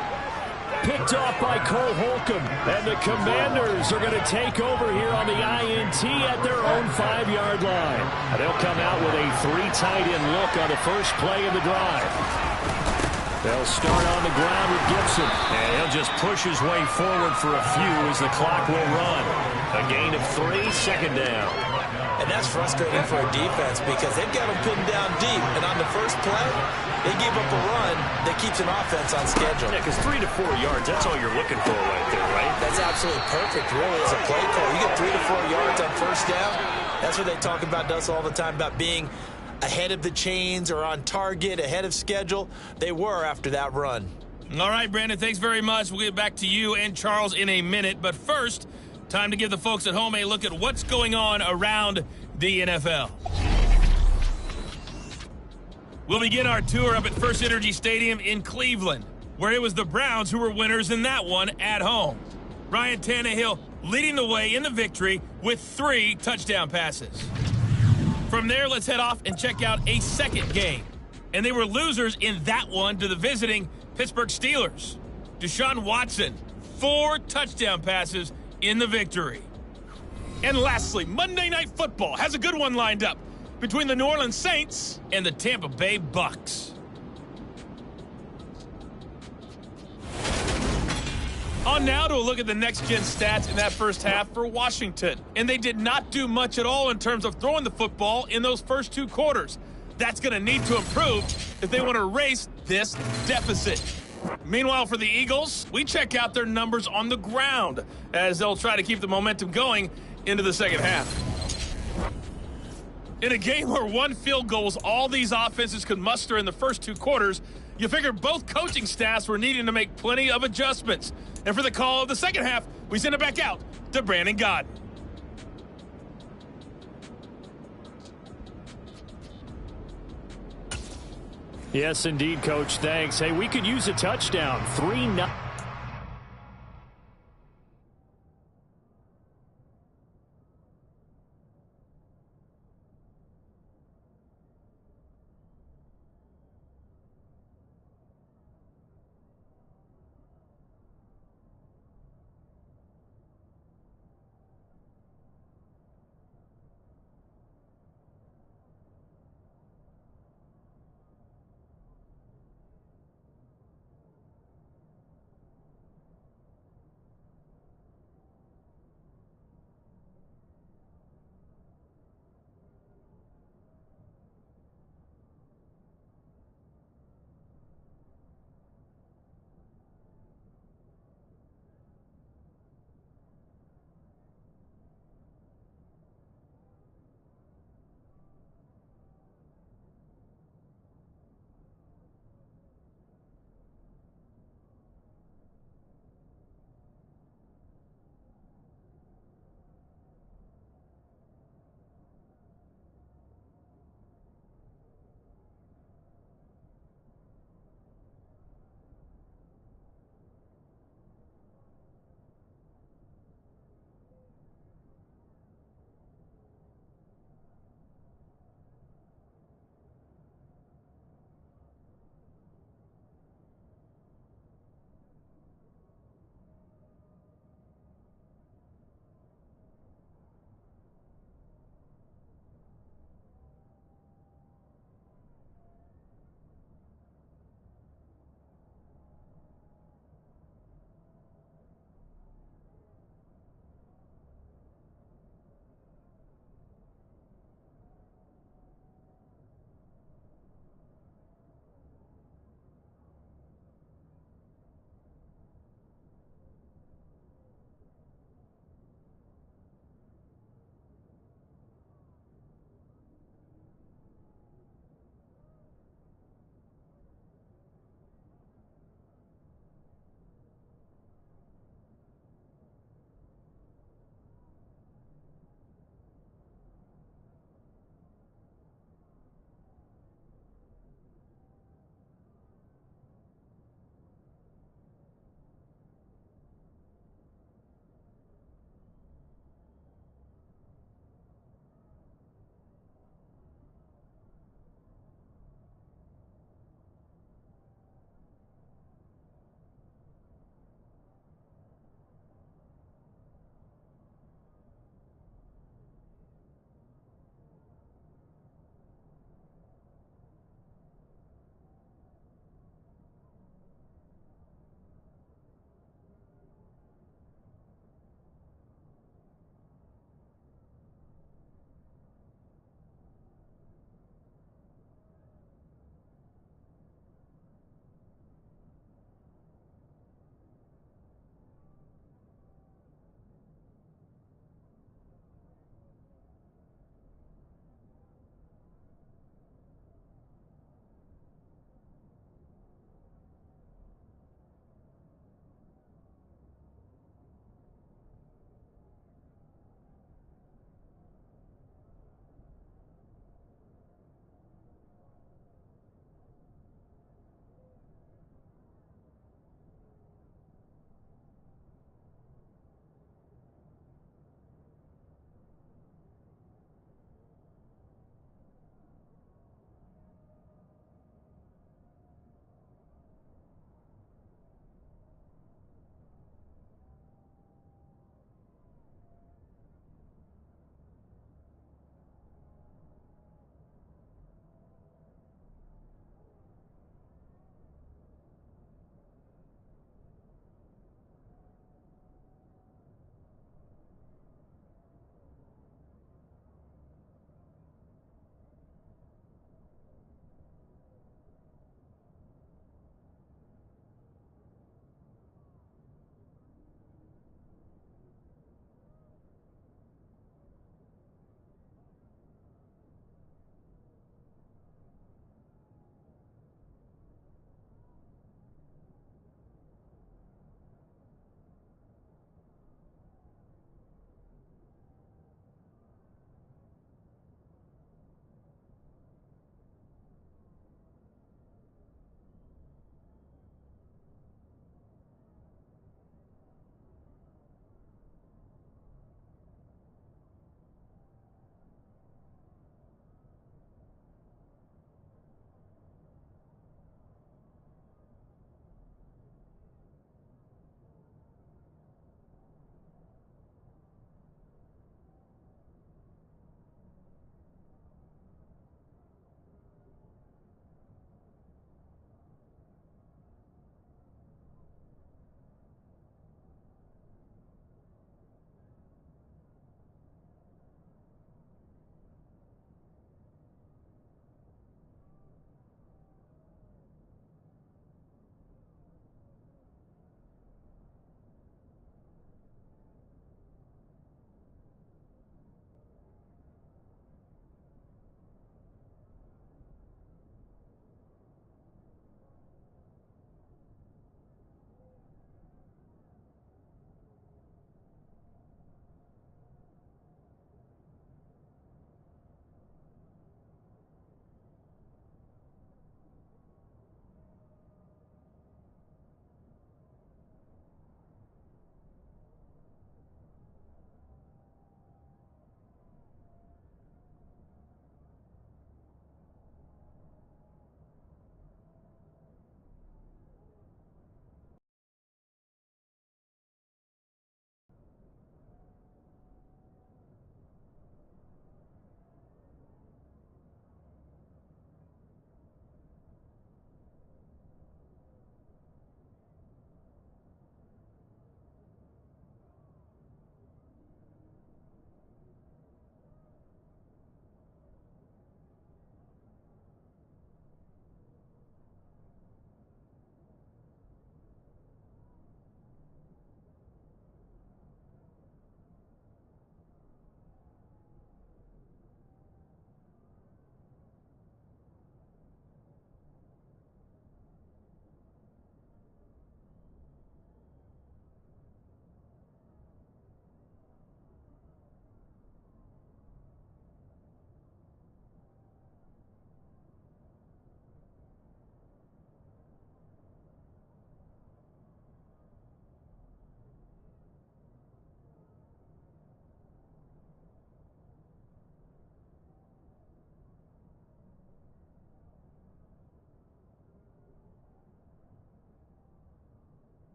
Picked off by Cole Holcomb, and the Commanders are going to take over here on the INT at their own 5-yard line. They'll come out with a 3 tight end look on the first play of the drive. They'll start on the ground with Gibson, and he'll just push his way forward for a few as the clock will run. A gain of 3, second down. And that's frustrating for a defense because they've got them pinned down deep. And on the first play, they gave up a run that keeps an offense on schedule. Yeah, because 3 to 4 yards, that's all you're looking for right there, right? That's absolutely perfect, really, as a play call. You get 3 to 4 yards on first down. That's what they talk about us all the time, about being ahead of the chains or on target, ahead of schedule. They were after that run. All right, Brandon, thanks very much. We'll get back to you and Charles in a minute. But first, time to give the folks at home a look at what's going on around the NFL. We'll begin our tour up at First Energy Stadium in Cleveland, where it was the Browns who were winners in that one at home. Ryan Tannehill leading the way in the victory with 3 touchdown passes. From there, let's head off and check out a second game. And they were losers in that one to the visiting Pittsburgh Steelers. Deshaun Watson, 4 touchdown passes in the victory. And lastly, Monday Night Football has a good one lined up between the New Orleans Saints and the Tampa Bay Bucks. On now to a look at the next-gen stats in that first half for Washington. And they did not do much at all in terms of throwing the football in those first 2 quarters. That's going to need to improve if they want to erase this deficit. Meanwhile, for the Eagles, we check out their numbers on the ground as they'll try to keep the momentum going into the second half. In a game where 1 field goal was all these offenses could muster in the first 2 quarters, you figure both coaching staffs were needing to make plenty of adjustments. And for the call of the second half, we send it back out to Brandon Gott. Yes, indeed, Coach. Thanks. Hey, we could use a touchdown. 3-0.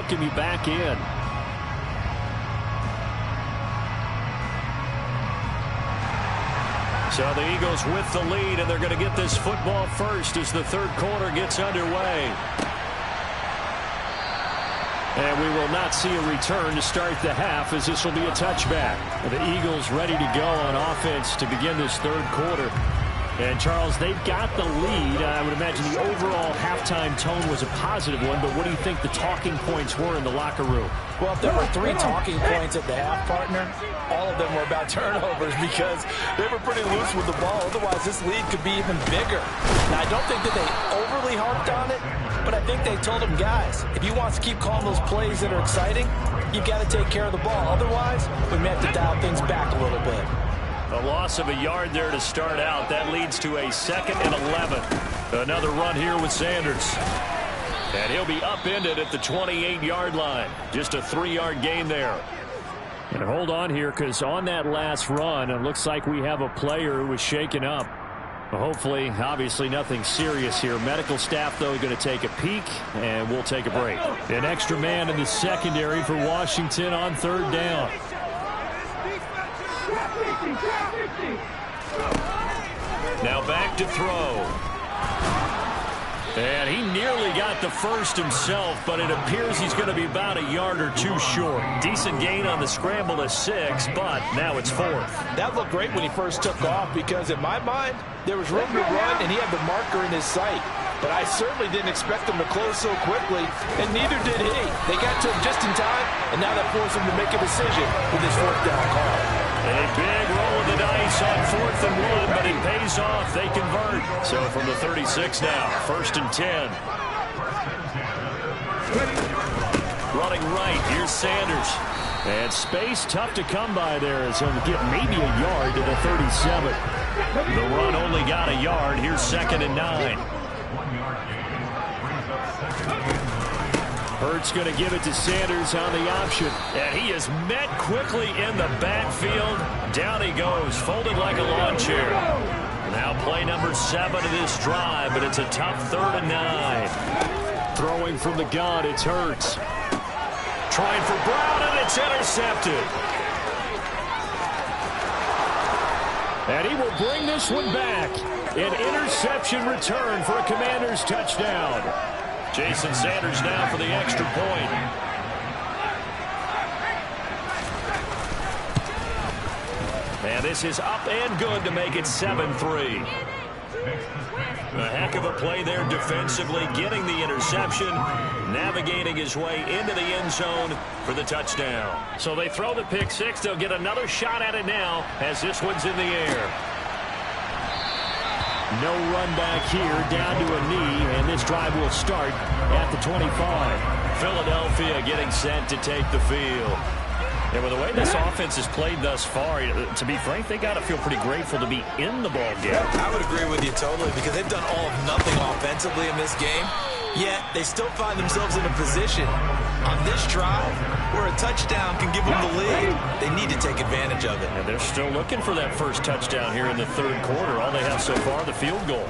welcome you back in. So the Eagles with the lead, and they're going to get this football first as the third quarter gets underway. And we will not see a return to start the half, as this will be a touchback. The Eagles ready to go on offense to begin this third quarter. And, Charles, they've got the lead. I would imagine the overall halftime tone was a positive one, but what do you think the talking points were in the locker room? Well, if there were 3 talking points at the half, partner, all of them were about turnovers because they were pretty loose with the ball. Otherwise, this lead could be even bigger. Now, I don't think that they overly harped on it, but I think they told them, guys, if you want to keep calling those plays that are exciting, you've got to take care of the ball. Otherwise, we may have to dial things back a little bit. A loss of a yard there to start out. That leads to a 2nd and 11. Another run here with Sanders. And he'll be upended at the 28-yard line. Just a 3-yard gain there. And hold on here, because on that last run, it looks like we have a player who was shaken up. Hopefully, obviously nothing serious here. Medical staff, though, going to take a peek, and we'll take a break. An extra man in the secondary for Washington on 3rd down. Now back to throw. And he nearly got the first himself, but it appears he's going to be about a yard or 2 short. Decent gain on the scramble to 6, but now it's 4th. That looked great when he first took off because, in my mind, there was room to run, and he had the marker in his sight. But I certainly didn't expect him to close so quickly, and neither did he. They got to him just in time, and now that forced him to make a decision with his 4th down call. A big roll of the dice on 4th and 1, but it pays off. They convert. So from the 36 now, 1st and 10. Running right, here's Sanders. And space tough to come by there as he'll get maybe a yard to the 37. The run only got a yard. Here's 2nd and 9. Hurts going to give it to Sanders on the option. And he is met quickly in the backfield. Down he goes, folded like a lawn chair. Now play number 7 of this drive, but it's a tough 3rd and 9. Throwing from the gun, it's Hurts. Trying for Brown, and it's intercepted. And he will bring this one back. An interception return for a Commanders touchdown. Jason Sanders now for the extra point. And this is up and good to make it 7-3. A heck of a play there defensively, getting the interception, navigating his way into the end zone for the touchdown. So they throw the pick 6. They'll get another shot at it now as this one's in the air. No run back here, down to a knee, and this drive will start at the 25. Philadelphia getting set to take the field. And with the way this offense has played thus far, to be frank, they got to feel pretty grateful to be in the ball game. I would agree with you totally because they've done all of nothing offensively in this game, yet they still find themselves in a position on this drive where a touchdown can give them the lead. They need to take advantage of it. And they're still looking for that first touchdown here in the 3rd quarter. All they have so far, the field goal.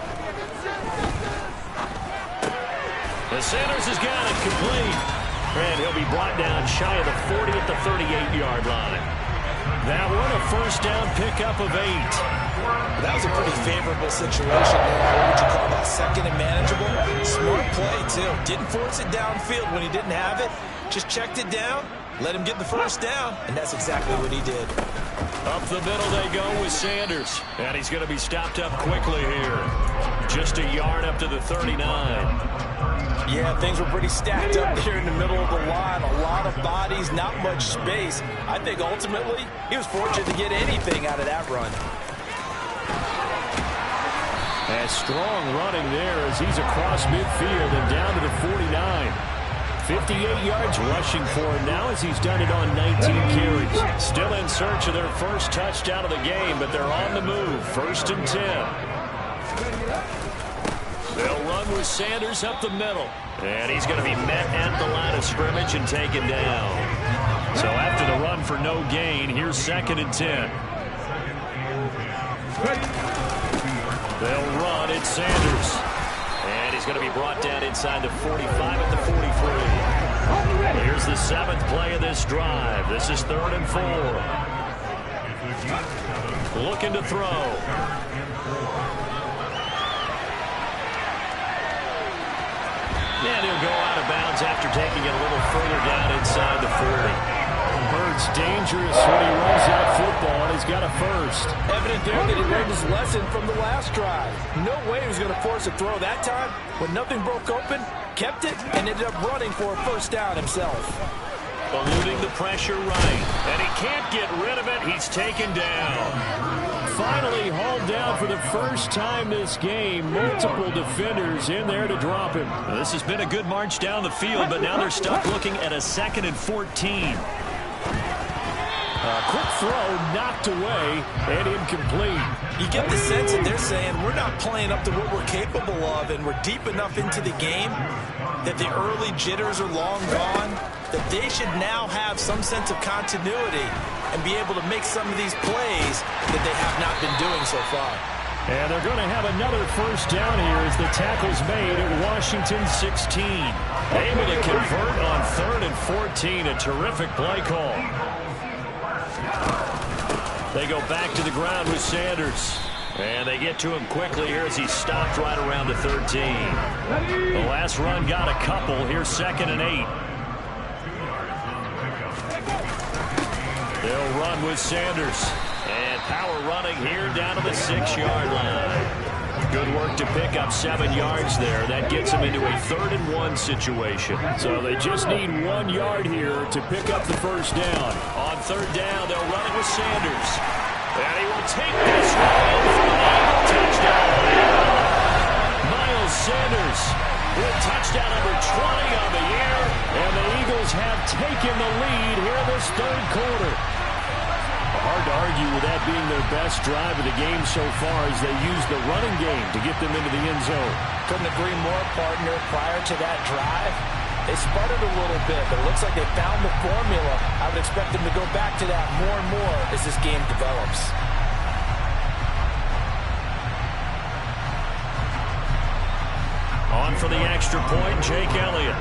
The Sanders has got it complete. And he'll be brought down shy of the 40 at the 38-yard line. That one a first down pickup of 8. That was a pretty favorable situation there. What would you call that? 2nd and manageable? Smart play, too. Didn't force it downfield when he didn't have it. Just checked it down, let him get the first down, and that's exactly what he did. Up the middle they go with Sanders. And he's going to be stopped up quickly here. Just a yard up to the 39. Yeah, things were pretty stacked up there in the middle of the line. A lot of bodies, not much space. I think ultimately he was fortunate to get anything out of that run. And strong running there as he's across midfield and down to the 49. 58 yards rushing for him now as he's done it on 19 carries. Still in search of their first touchdown of the game, but they're on the move. 1st and 10. They'll run with Sanders up the middle. And he's going to be met at the line of scrimmage and taken down. So after the run for no gain, here's 2nd and 10. They'll run. It's Sanders. And he's going to be brought down inside the 45 at the 43. Here's the 7th play of this drive. This is 3rd and 4. Looking to throw. And he'll go out of bounds after taking it a little further down inside the 40. Bird's dangerous when he runs that football, and he's got a first. Evident there that he learned his lesson from the last drive. No way he was going to force a throw that time. When nothing broke open, kept it, and ended up running for a first down himself. Eluding the pressure right, and he can't get rid of it. He's taken down. Finally hauled down for the first time this game. Multiple defenders in there to drop him. Well, this has been a good march down the field, but now they're stuck looking at a 2nd and 14. Quick throw, knocked away, and incomplete. You get the sense that they're saying we're not playing up to what we're capable of, and we're deep enough into the game that the early jitters are long gone, that they should now have some sense of continuity and be able to make some of these plays that they have not been doing so far. And they're going to have another first down here as the tackle's made at Washington 16. Able to convert on 3rd and 14. A terrific play call. They go back to the ground with Sanders. And they get to him quickly here as he stopped right around the 13. The last run got a couple. Here's 2nd and 8. They'll run with Sanders. And power running here down to the 6-yard line. Good work to pick up 7 yards there. That gets them into a 3rd and 1 situation. So they just need 1 yard here to pick up the first down. On 3rd down, they'll run it with Sanders. And he will take this one for an Eagle touchdown. Miles Sanders with touchdown number 20 on the year. And the Eagles have taken the lead here in this 3rd quarter. Hard to argue with that being their best drive of the game so far as they use the running game to get them into the end zone. Couldn't agree more, partner. Prior to that drive, they sputtered a little bit, but it looks like they found the formula. I would expect them to go back to that more and more as this game develops. On for the extra point, Jake Elliott.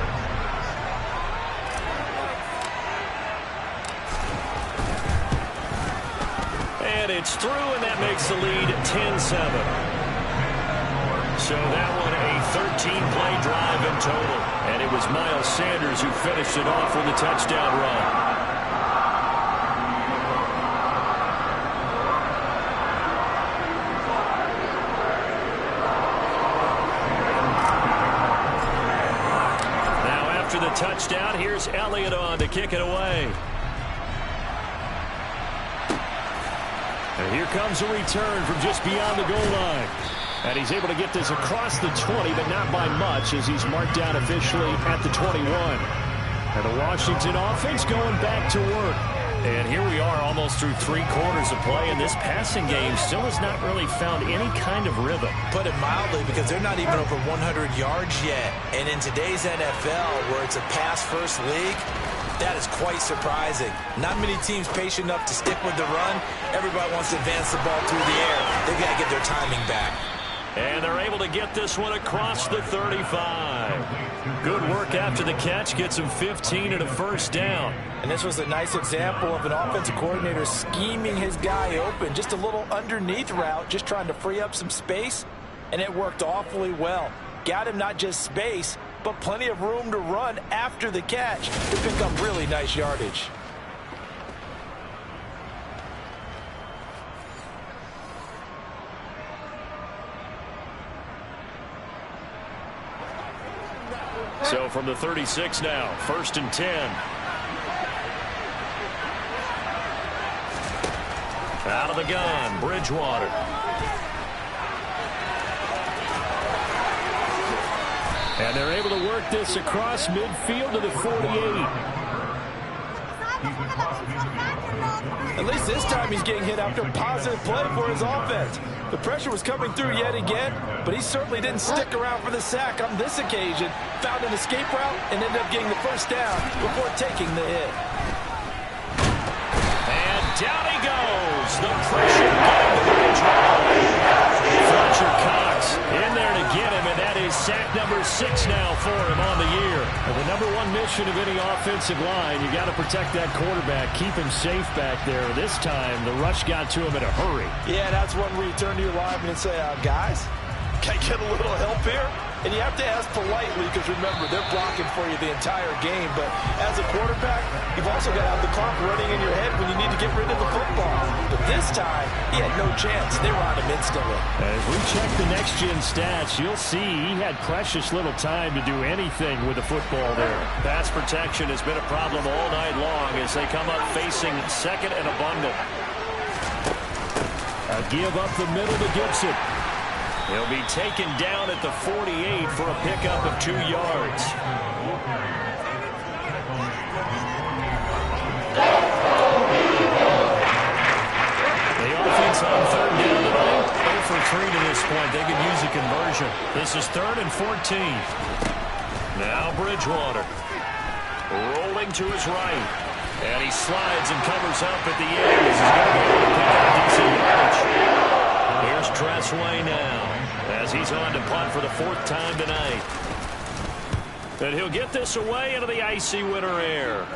And it's through, and that makes the lead 10-7. So that one a 13-play drive in total. And it was Miles Sanders who finished it off with a touchdown run. The touchdown. Here's Elliott on to kick it away. And here comes a return from just beyond the goal line. And he's able to get this across the 20, but not by much as he's marked down officially at the 21. And the Washington offense going back to work. And here we are almost through 3 quarters of play, and this passing game still has not really found any kind of rhythm. Put it mildly, because they're not even over 100 yards yet. And in today's NFL, where it's a pass-first league, that is quite surprising. Not many teams patient enough to stick with the run. Everybody wants to advance the ball through the air. They've got to get their timing back. And they're able to get this one across the 35. Good work after the catch. Gets him 15 and a first down. And this was a nice example of an offensive coordinator scheming his guy open. Just a little underneath route, just trying to free up some space. And it worked awfully well. Got him not just space, but plenty of room to run after the catch to pick up really nice yardage. So from the 36 now, 1st and 10. Out of the gun, Bridgewater. And they're able to work this across midfield to the 48. At least this time he's getting hit after a positive play for his offense. The pressure was coming through yet again, but he certainly didn't stick around for the sack on this occasion. Found an escape route and ended up getting the first down before taking the hit. And down he goes. The pressure getting the Bridgewater. Fletcher Cox in there to get him, and that is sack number 6 6 now for him on the year. And the number one mission of any offensive line, you got to protect that quarterback, keep him safe back there. This time, the rush got to him in a hurry. Yeah, that's one where you turn to your lineman and say, guys, can I get a little help here? And you have to ask politely because, remember, they're blocking for you the entire game. But as a quarterback, you've also got to have the clock running in your head when you need to get rid of the football. But this time, he had no chance. They were on him instantly. As we check the next-gen stats, you'll see he had precious little time to do anything with the football there. Pass protection has been a problem all night long as they come up facing second and a bundle. A give up the middle to Gibson. He'll be taken down at the 48 for a pickup of 2 yards. The offense on third down tonight, 0 for 3 to this point. They could use a conversion. This is 3rd and 14. Now Bridgewater rolling to his right. And he slides and covers up at the end. This is going to be able to pick up decent yardage. Here's Tressway now as he's on to punt for the 4th time tonight. And he'll get this away into the icy winter air.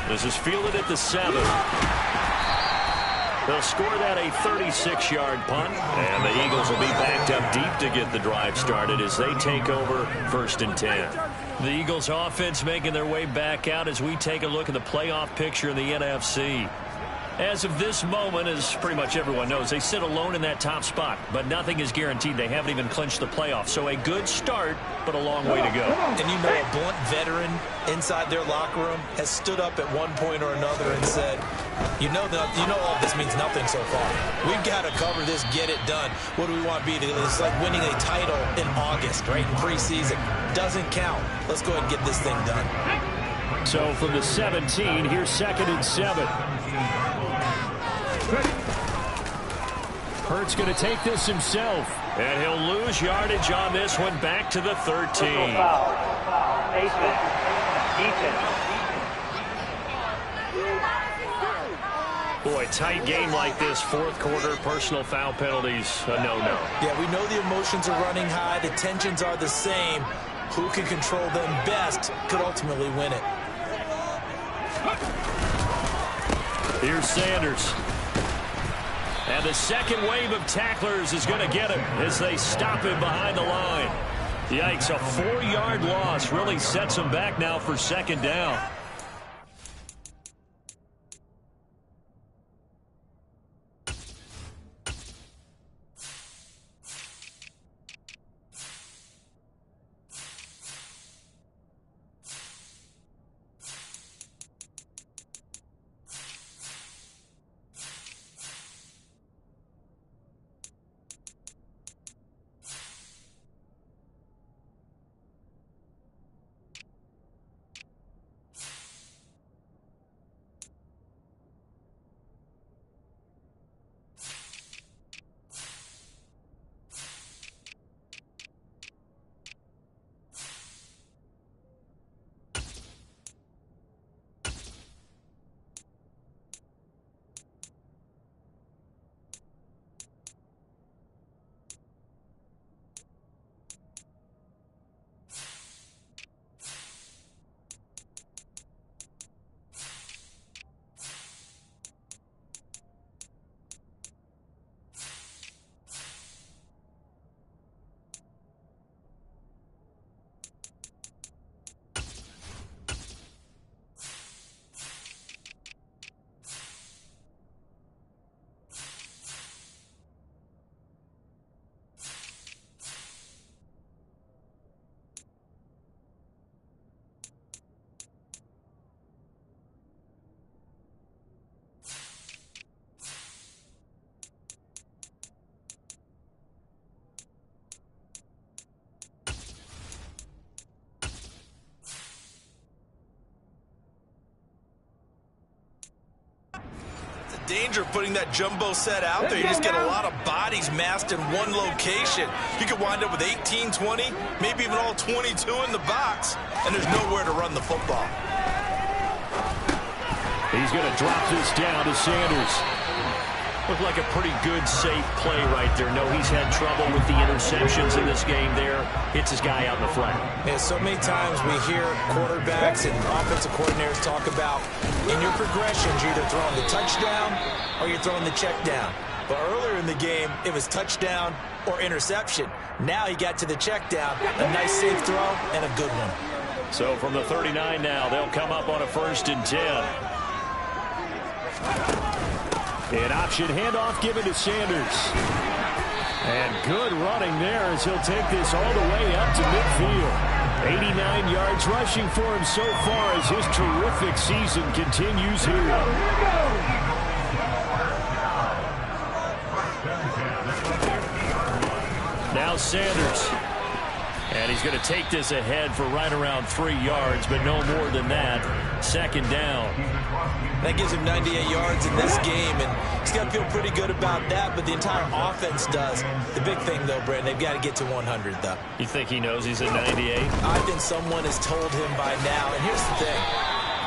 This is fielded at the 7. They'll score that a 36-yard punt, and the Eagles will be backed up deep to get the drive started as they take over 1st and 10. The Eagles offense making their way back out as we take a look at the playoff picture in the NFC. As of this moment, as pretty much everyone knows, they sit alone in that top spot, but nothing is guaranteed. They haven't even clinched the playoffs. So a good start, but a long way to go. And you know, a blunt veteran inside their locker room has stood up at one point or another and said, you know all this means nothing so far. We've got to cover this, get it done. What do we want to be? It's like winning a title in August, right, in preseason. Doesn't count. Let's go ahead and get this thing done. So from the 17, here's 2nd and 7. Hurts going to take this himself. And he'll lose yardage on this one back to the 13. Boy, tight game like this, 4th quarter, personal foul penalties, a no-no. Yeah, we know the emotions are running high. The tensions are the same. Who can control them best could ultimately win it. Here's Sanders. And the second wave of tacklers is going to get him as they stop him behind the line. Yikes, a 4-yard loss really sets him back now for 2nd down. Danger of putting that jumbo set out there. You just get a lot of bodies massed in one location. You could wind up with 18, 20, maybe even all 22 in the box, and there's nowhere to run the football. He's going to drop this down to Sanders. Looked like a pretty good, safe play right there. No, he's had trouble with the interceptions in this game there. Hits his guy out in the flat. Yeah, so many times we hear quarterbacks and offensive coordinators talk about in your progressions, you're either throwing the touchdown or you're throwing the check down. But earlier in the game, it was touchdown or interception. Now he got to the check down, a nice safe throw, and a good one. So from the 39 now, they'll come up on a 1st and 10. An option handoff given to Sanders. And good running there as he'll take this all the way up to midfield. 89 yards rushing for him so far as his terrific season continues here. Now Sanders. And he's going to take this ahead for right around 3 yards, but no more than that. 2nd down. That gives him 98 yards in this game, and he's got to feel pretty good about that, but the entire offense does. The big thing, though, Brandon, they've got to get to 100, though. You think he knows he's at 98? I think someone has told him by now, and here's the thing.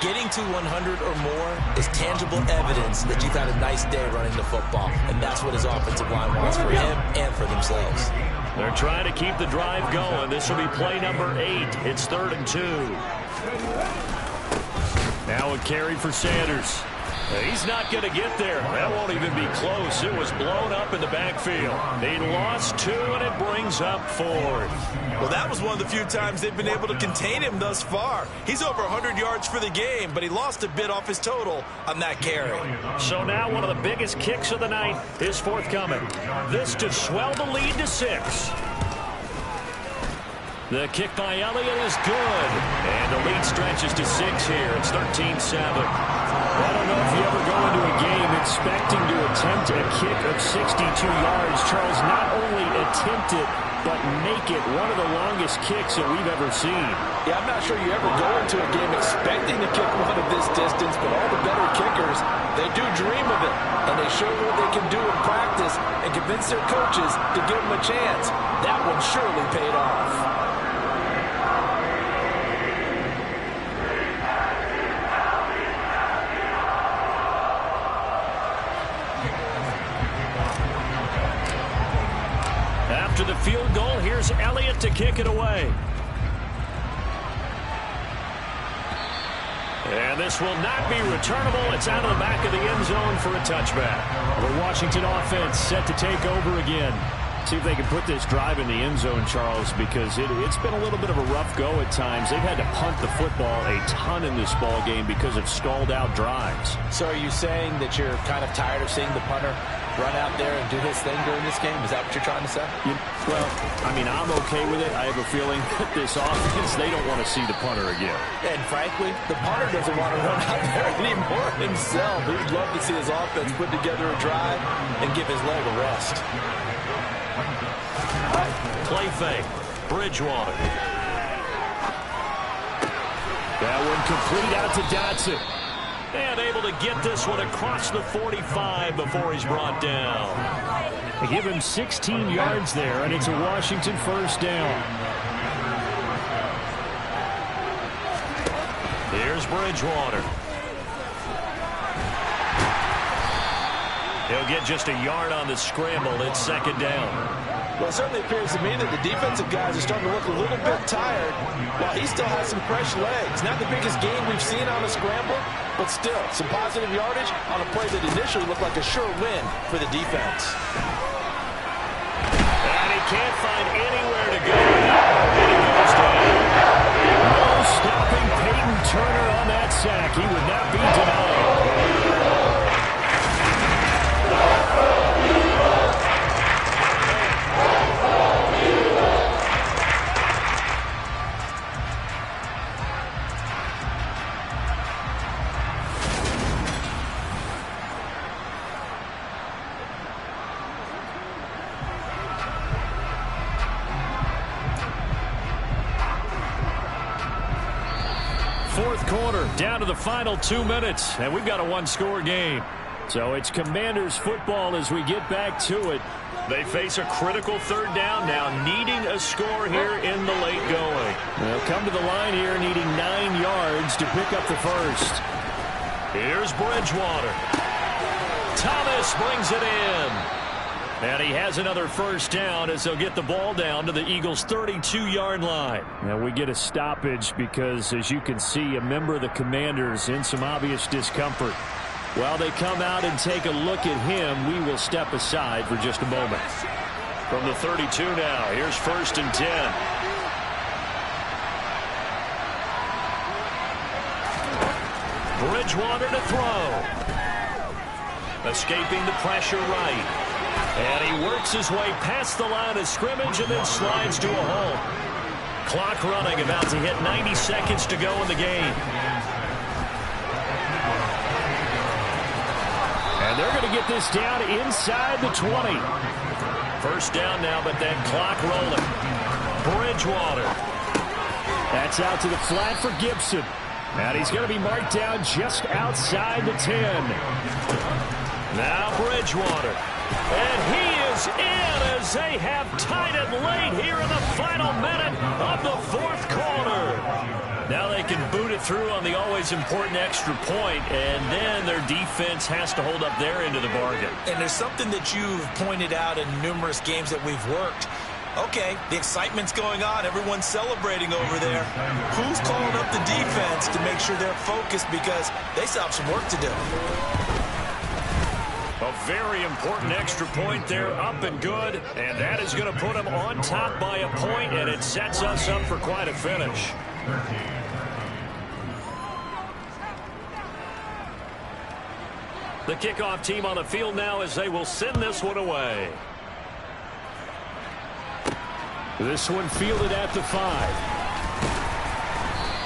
Getting to 100 or more is tangible evidence that you've had a nice day running the football, and that's what his offensive line wants for him and for themselves. They're trying to keep the drive going. This will be play number 8. It's 3rd and 2. Now a carry for Sanders. He's not going to get there. That won't even be close. It was blown up in the backfield. They lost 2, and it brings up 4th. Well, that was one of the few times they've been able to contain him thus far. He's over 100 yards for the game, but he lost a bit off his total on that carry. So now one of the biggest kicks of the night is forthcoming. This to swell the lead to 6. The kick by Elliott is good. And the lead stretches to 6 here. It's 13-7. I don't know if you ever go into a game expecting to attempt a kick of 62 yards. Charles, not only attempt it, but make it one of the longest kicks that we've ever seen. Yeah, I'm not sure you ever go into a game expecting to kick one of this distance, but all the better kickers, they do dream of it. And they show what they can do in practice and convince their coaches to give them a chance. That one surely paid off. After the field goal, here's Elliott to kick it away. And this will not be returnable. It's out of the back of the end zone for a touchback. The Washington offense set to take over again. See if they can put this drive in the end zone, Charles, because it's been a little bit of a rough go at times. They've had to punt the football a ton in this ball game because of stalled-out drives. So are you saying that you're kind of tired of seeing the punter run out there and do his thing during this game? Is that what you're trying to say? Well, I mean, I'm okay with it. I have a feeling that this offense, they don't want to see the punter again. And frankly, the punter doesn't want to run out there anymore himself. He would love to see his offense put together a drive and give his leg a rest. Play fake. Bridgewater. That one complete out to Dotson. And able to get this one across the 45 before he's brought down. They give him 16 yards there, and it's a Washington 1st down. Here's Bridgewater. He'll get just a yard on the scramble. It's 2nd down. Well, it certainly appears to me that the defensive guys are starting to look a little bit tired while he still has some fresh legs. Not the biggest game we've seen on a scramble, but still, some positive yardage on a play that initially looked like a sure win for the defense. And he can't find anywhere to go. And he goes down. No stopping Peyton Turner on that sack. He would not be denied. Fourth quarter, down to the final 2 minutes, and we've got a one-score game. So it's Commanders football as we get back to it. They face a critical 3rd down now, needing a score here in the late going. They'll come to the line here needing 9 yards to pick up the first. Here's Bridgewater. Thomas brings it in. And he has another first down as they'll get the ball down to the Eagles' 32-yard line. Now we get a stoppage because, as you can see, a member of the Commanders in some obvious discomfort. While they come out and take a look at him, we will step aside for just a moment. From the 32 now, here's 1st and 10. Bridgewater to throw. Escaping the pressure right. And he works his way past the line of scrimmage and then slides to a hole. Clock running, about to hit 90 seconds to go in the game. And they're going to get this down inside the 20. First down now, but that clock rolling. Bridgewater. That's out to the flat for Gibson. And he's going to be marked down just outside the 10. Now Bridgewater. And he is in as they have tied it late here in the final minute of the 4th quarter. Now they can boot it through on the always important extra point, and then their defense has to hold up their end of the bargain. And there's something that you've pointed out in numerous games that we've worked. Okay, the excitement's going on. Everyone's celebrating over there. Who's calling up the defense to make sure they're focused because they still have some work to do? A very important extra point there, up and good, and that is going to put them on top by a point, and it sets us up for quite a finish. The kickoff team on the field now as they will send this one away. This one fielded at the 5.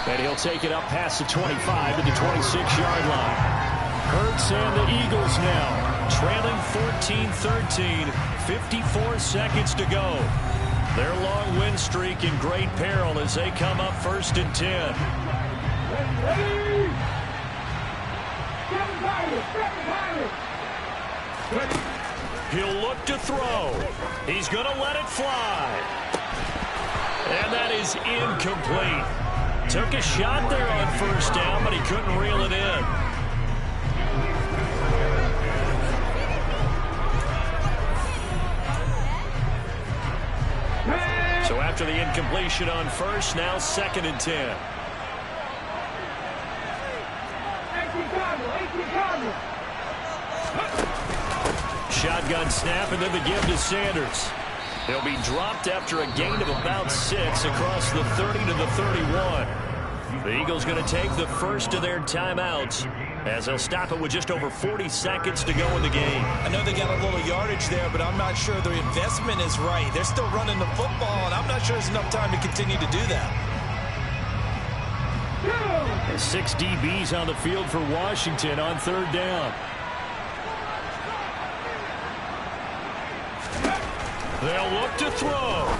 And he'll take it up past the 25 to the 26-yard line. Hurts and the Eagles now trailing 14-13, 54 seconds to go. Their long win streak in great peril as they come up 1st and 10. He'll look to throw. He's going to let it fly. And that is incomplete. Took a shot there on 1st down, but he couldn't reel it in. So after the incompletion on 1st, now 2nd and 10. Shotgun snap and then the give to Sanders. He'll be dropped after a gain of about 6 across the 30 to the 31. The Eagles going to take the first of their timeouts as they'll stop it with just over 40 seconds to go in the game. I know they got a little yardage there, but I'm not sure their investment is right. They're still running the football, and I'm not sure there's enough time to continue to do that. 6 DBs on the field for Washington on 3rd down. They'll look to throw.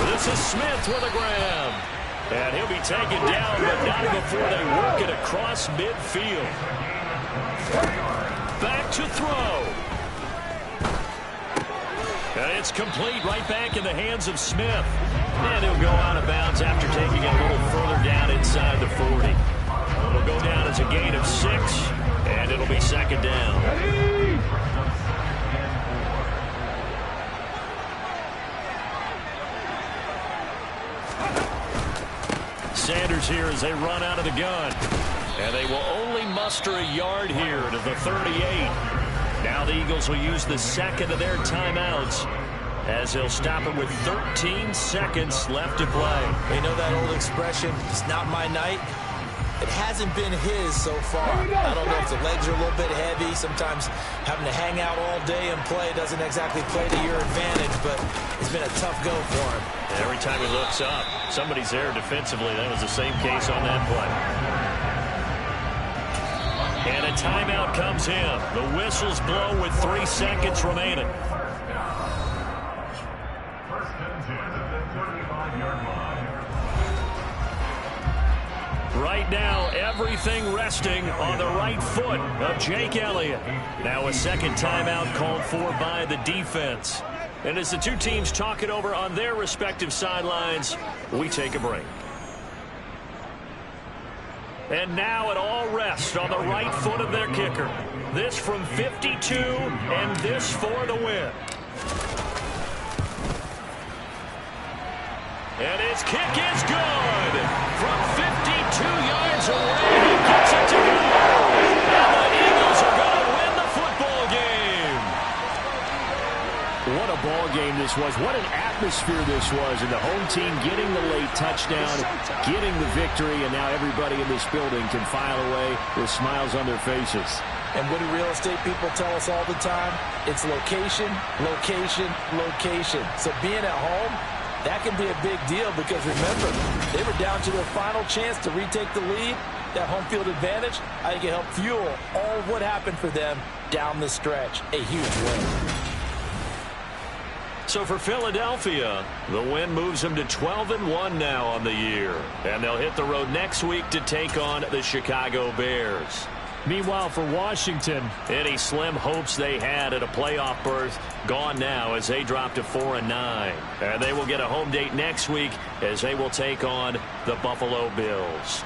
This is Smith with a grab. And he'll be taken down, but not before they work it across midfield. Back to throw. And it's complete right back in the hands of Smith. And he'll go out of bounds after taking it a little further down inside the 40. It'll go down as a gain of 6, and it'll be 2nd down. Sanders here as they run out of the gun. And they will only muster a yard here to the 38. Now the Eagles will use the 2nd of their timeouts as they'll stop it with 13 seconds left to play. You know that old expression, it's not my night? It hasn't been his so far. I don't know if the legs are a little bit heavy. Sometimes having to hang out all day and play doesn't exactly play to your advantage, but it's been a tough go for him. And every time he looks up, somebody's there defensively. That was the same case on that play. And a timeout comes in. The whistles blow with 3 seconds remaining. Right now, everything resting on the right foot of Jake Elliott. Now a 2nd timeout called for by the defense. And as the two teams talk it over on their respective sidelines, we take a break. And now it all rests on the right foot of their kicker. This from 52, and this for the win. And his kick is good. From 52 yards away, he gets it to go. And the Eagles are going to win the football game. What a ball game this was. What an atmosphere this was. And the home team getting the late touchdown, getting the victory, and now everybody in this building can file away with smiles on their faces. And what do real estate people tell us all the time? It's location, location, location. So being at home, that can be a big deal because, remember, they were down to their final chance to retake the lead. That home field advantage, I think it helped fuel all of what happened for them down the stretch. A huge win. So for Philadelphia, the win moves them to 12-1 now on the year. And they'll hit the road next week to take on the Chicago Bears. Meanwhile, for Washington, any slim hopes they had at a playoff berth gone now as they drop to 4-9. And they will get a home date next week as they will take on the Buffalo Bills.